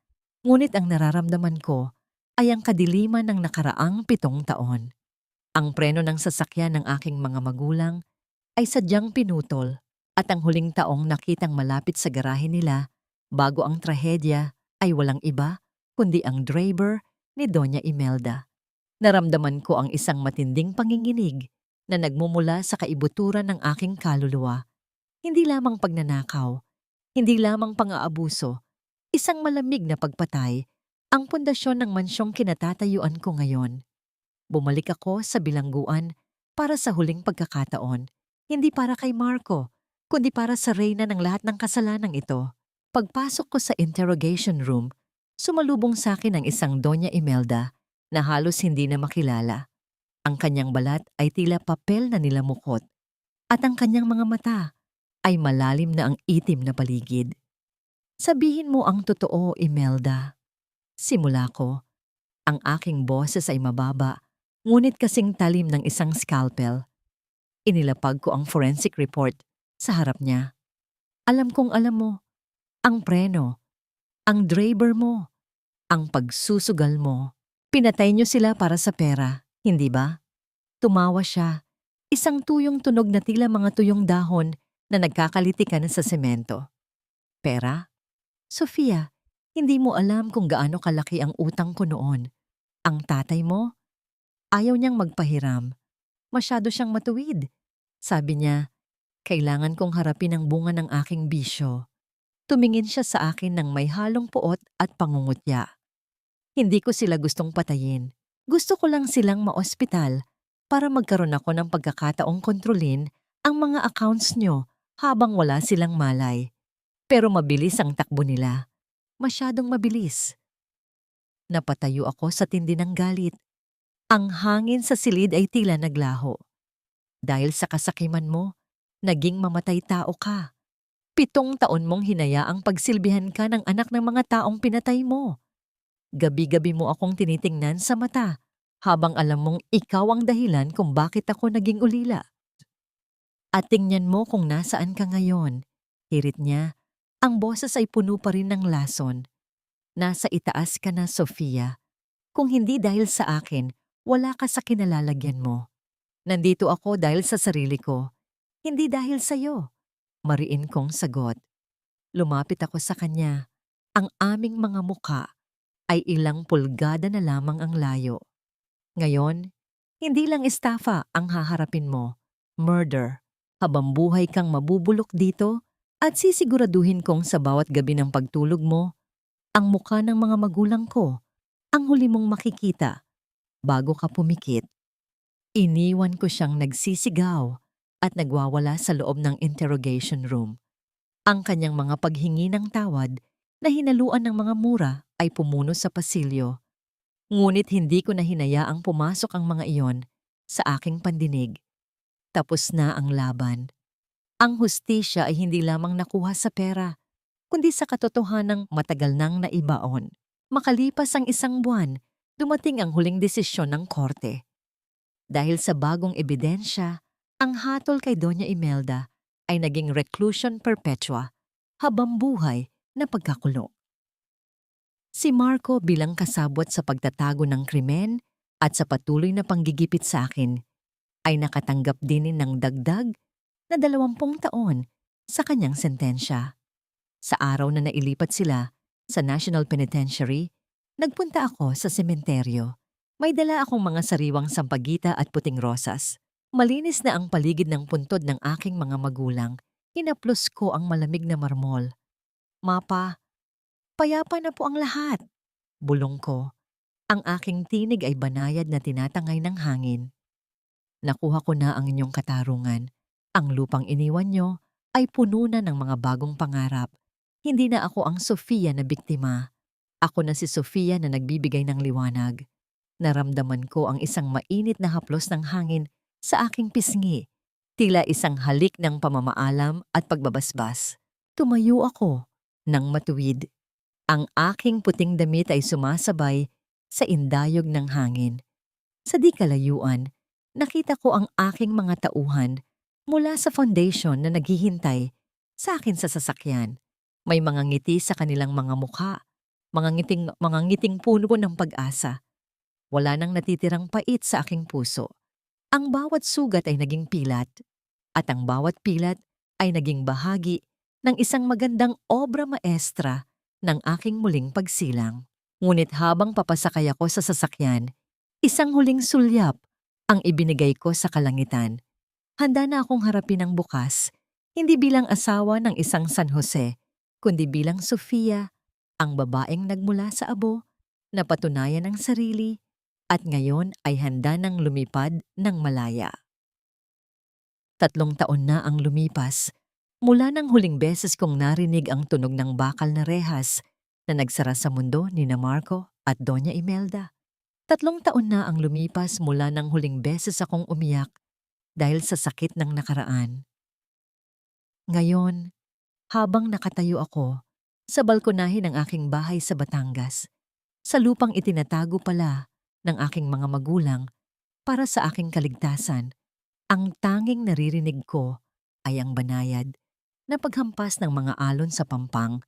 Ngunit ang nararamdaman ko ay ang kadiliman ng nakaraang 7 taon. Ang preno ng sasakyan ng aking mga magulang ay sadyang pinutol at ang huling taong nakitang malapit sa garahe nila bago ang trahedya ay walang iba kundi ang driver ni Doña Imelda. Naramdaman ko ang isang matinding panginginig na nagmumula sa kaibuturan ng aking kaluluwa. Hindi lamang pagnanakaw, hindi lamang pang-aabuso, isang malamig na pagpatay ang pundasyon ng mansyong kinatatayuan ko ngayon. Bumalik ako sa bilangguan para sa huling pagkakataon. Hindi para kay Marco, kundi para sa reyna ng lahat ng kasalanang ito. Pagpasok ko sa interrogation room, sumalubong sa akin ang isang Doña Imelda na halos hindi na makilala. Ang kanyang balat ay tila papel na nilamukot at ang kanyang mga mata ay malalim na ang itim na paligid. Sabihin mo ang totoo, Imelda. Simula ko, ang aking boses ay mababa, ngunit kasing talim ng isang scalpel. Inilapag ko ang forensic report sa harap niya. Alam kong alam mo, ang preno, ang driver mo, ang pagsusugal mo. Pinatay niyo sila para sa pera, hindi ba? Tumawa siya, isang tuyong tunog na tila mga tuyong dahon na nagkakalitikan sa semento. Pera? Sofia, hindi mo alam kung gaano kalaki ang utang ko noon. Ang tatay mo, ayaw niyang magpahiram. Masyado siyang matuwid. Sabi niya, kailangan kong harapin ang bunga ng aking bisyo. Tumingin siya sa akin ng may halong puot at pangungutya. Hindi ko sila gustong patayin. Gusto ko lang silang maospital para magkaroon ako ng pagkakataong kontrolin ang mga accounts nyo habang wala silang malay. Pero mabilis ang takbo nila. Masyadong mabilis. Napatayo ako sa tindi ng galit. Ang hangin sa silid ay tila naglaho. Dahil sa kasakiman mo, naging mamatay tao ka. 7 taon mong hinayaang pagsilbihan ka ng anak ng mga taong pinatay mo. Gabi-gabi mo akong tinitingnan sa mata habang alam mong ikaw ang dahilan kung bakit ako naging ulila. At tingnan mo kung nasaan ka ngayon. Hirit niya, ang boses ay puno pa rin ng lason. Nasa itaas ka na, Sofia. Kung hindi dahil sa akin, wala ka sa kinalalagyan mo. Nandito ako dahil sa sarili ko, hindi dahil sa'yo. Mariin kong sagot. Lumapit ako sa kanya. Ang aming mga muka ay ilang pulgada na lamang ang layo. Ngayon, hindi lang estafa ang haharapin mo. Murder. Habang buhay kang mabubulok dito at sisiguraduhin kong sa bawat gabi ng pagtulog mo, ang muka ng mga magulang ko ang huli mong makikita bago ka pumikit. Iniwan ko siyang nagsisigaw at nagwawala sa loob ng interrogation room. Ang kanyang mga paghingi ng tawad na hinaluan ng mga mura ay pumuno sa pasilyo. Ngunit hindi ko na hinayaang pumasok ang mga iyon sa aking pandinig. Tapos na ang laban. Ang hustisya ay hindi lamang nakuha sa pera, kundi sa katotohanang matagal nang naibaon. Makalipas ang 1 buwan, dumating ang huling desisyon ng korte. Dahil sa bagong ebidensya, ang hatol kay Doña Imelda ay naging reclusion perpetua, habang buhay na pagkakulong. Si Marco bilang kasabwat sa pagtatago ng krimen at sa patuloy na panggigipit sa akin ay nakatanggap din ng dagdag na 20 taon sa kanyang sentensya. Sa araw na nailipat sila sa National Penitentiary, nagpunta ako sa sementeryo. May dala akong mga sariwang sampagita at puting rosas. Malinis na ang paligid ng puntod ng aking mga magulang. Hinaplos ko ang malamig na marmol. Mapa, payapa na po ang lahat. Bulong ko. Ang aking tinig ay banayad na tinatangay ng hangin. Nakuha ko na ang inyong katarungan. Ang lupang iniwan nyo ay puno na ng mga bagong pangarap. Hindi na ako ang Sofia na biktima. Ako na si Sofia na nagbibigay ng liwanag. Naramdaman ko ang isang mainit na haplos ng hangin sa aking pisngi. Tila isang halik ng pamamaalam at pagbabasbas. Tumayo ako nang matuwid. Ang aking puting damit ay sumasabay sa indayog ng hangin. Sa di kalayuan, nakita ko ang aking mga tauhan mula sa foundation na naghihintay sa akin sa sasakyan. May mga ngiti sa kanilang mga mukha, mga ngiting puno ng pag-asa. Wala nang natitirang pait sa aking puso. Ang bawat sugat ay naging pilat, at ang bawat pilat ay naging bahagi ng isang magandang obra maestra ng aking muling pagsilang. Ngunit habang papasakay ako sa sasakyan, isang huling sulyap ang ibinigay ko sa kalangitan. Handa na akong harapin ang bukas, hindi bilang asawa ng isang San Jose, kundi bilang Sofia, ang babaeng nagmula sa abo, napatunayan ang sarili, at ngayon ay handa nang lumipad ng malaya. 3 taon na ang lumipas mula nang huling beses kong narinig ang tunog ng bakal na rehas na nagsara sa mundo ni na Marco at Doña Imelda. 3 taon na ang lumipas mula nang huling beses akong umiyak dahil sa sakit ng nakaraan. Ngayon, habang nakatayo ako sa balkonahin ng aking bahay sa Batangas, sa lupang itinatago pala ng aking mga magulang para sa aking kaligtasan, ang tanging naririnig ko ay ang banayad na paghampas ng mga alon sa pampang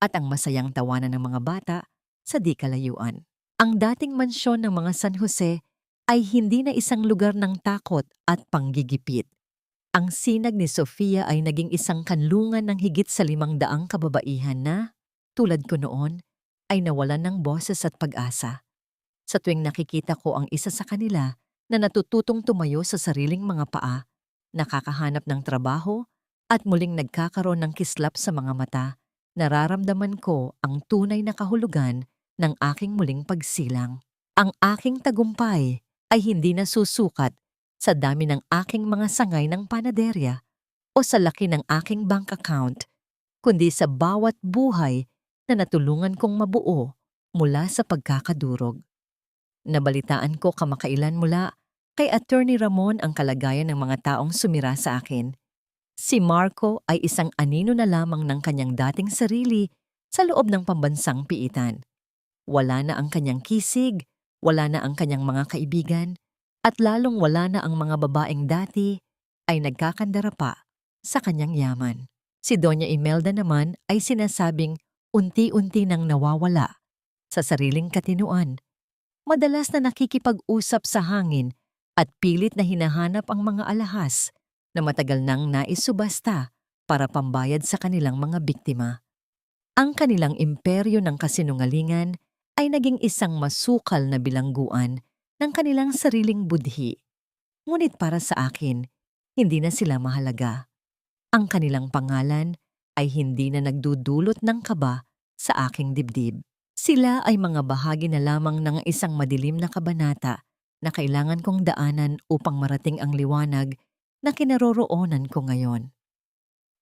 at ang masayang tawanan ng mga bata sa di kalayuan. Ang dating mansyon ng mga San Jose ay hindi na isang lugar ng takot at panggigipit. Ang sinag ni Sofia ay naging isang kanlungan ng higit sa 500 kababaihan na, tulad ko noon, ay nawalan ng boses at pag-asa. Sa tuwing nakikita ko ang isa sa kanila na natututong tumayo sa sariling mga paa, nakakahanap ng trabaho at muling nagkakaroon ng kislap sa mga mata, nararamdaman ko ang tunay na kahulugan ng aking muling pagsilang. Ang aking tagumpay ay hindi na susukat sa dami ng aking mga sangay ng panaderya o sa laki ng aking bank account, kundi sa bawat buhay na natulungan kong mabuo mula sa pagkakadurog. Nabalitaan ko kamakailan mula kay Attorney Ramon ang kalagayan ng mga taong sumira sa akin. Si Marco ay isang anino na lamang ng kanyang dating sarili sa loob ng pambansang piitan. Wala na ang kanyang kisig, wala na ang kanyang mga kaibigan, at lalong wala na ang mga babaeng dati ay nagkakandara pa sa kanyang yaman. Si Doña Imelda naman ay sinasabing unti-unti nang nawawala sa sariling katinuan. Madalas na nakikipag-usap sa hangin at pilit na hinahanap ang mga alahas na matagal nang naisubasta para pambayad sa kanilang mga biktima. Ang kanilang imperyo ng kasinungalingan ay naging isang masukal na bilangguan ng kanilang sariling budhi. Ngunit para sa akin, hindi na sila mahalaga. Ang kanilang pangalan ay hindi na nagdudulot ng kaba sa aking dibdib. Sila ay mga bahagi na lamang ng isang madilim na kabanata na kailangan kong daanan upang marating ang liwanag na kinaroroonan ko ngayon.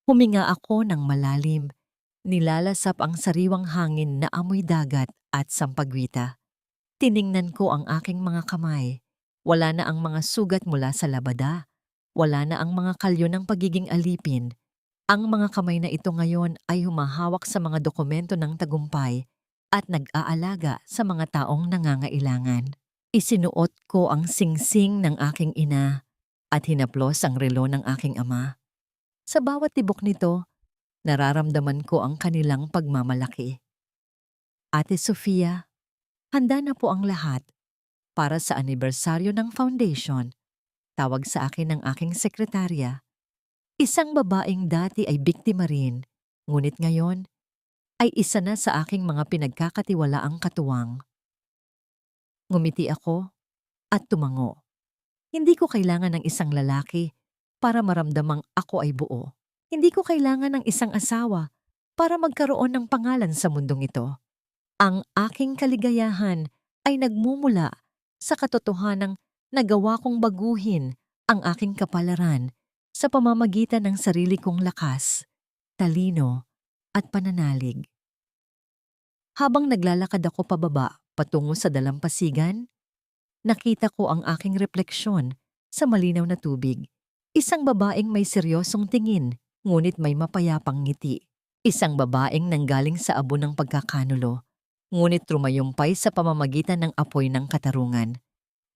Huminga ako ng malalim, nilalasap ang sariwang hangin na amoy dagat at sampagwita. Tiningnan ko ang aking mga kamay. Wala na ang mga sugat mula sa labada. Wala na ang mga kalyo ng pagiging alipin. Ang mga kamay na ito ngayon ay humahawak sa mga dokumento ng tagumpay at nag-aalaga sa mga taong nangangailangan. Isinuot ko ang singsing ng aking ina at hinaplos ang relo ng aking ama. Sa bawat tibok nito, nararamdaman ko ang kanilang pagmamalaki. Ate Sofia, handa na po ang lahat para sa anibersaryo ng foundation. Tawag sa akin ng aking sekretarya. Isang babaeng dati ay biktima rin, ngunit ngayon ay isa na sa aking mga pinagkakatiwalaang katuwang. Ngumiti ako at tumango. Hindi ko kailangan ng isang lalaki para maramdamang ako ay buo. Hindi ko kailangan ng isang asawa para magkaroon ng pangalan sa mundong ito. Ang aking kaligayahan ay nagmumula sa katotohanang nagawa kong baguhin ang aking kapalaran sa pamamagitan ng sarili kong lakas, talino, at pananalig. Habang naglalakad ako pababa patungo sa dalampasigan, nakita ko ang aking refleksyon sa malinaw na tubig. Isang babaeng may seryosong tingin, ngunit may mapayapang ngiti. Isang babaeng nanggaling sa abo ng pagkakanulo, ngunit trumayumpay sa pamamagitan ng apoy ng katarungan.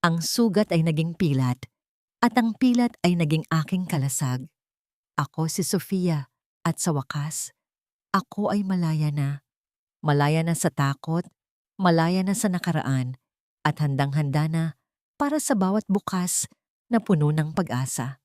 Ang sugat ay naging pilat, at ang pilat ay naging aking kalasag. Ako si Sofia, at sa wakas, ako ay malaya na. Malaya na sa takot, malaya na sa nakaraan, at handang-handa na para sa bawat bukas na puno ng pag-asa.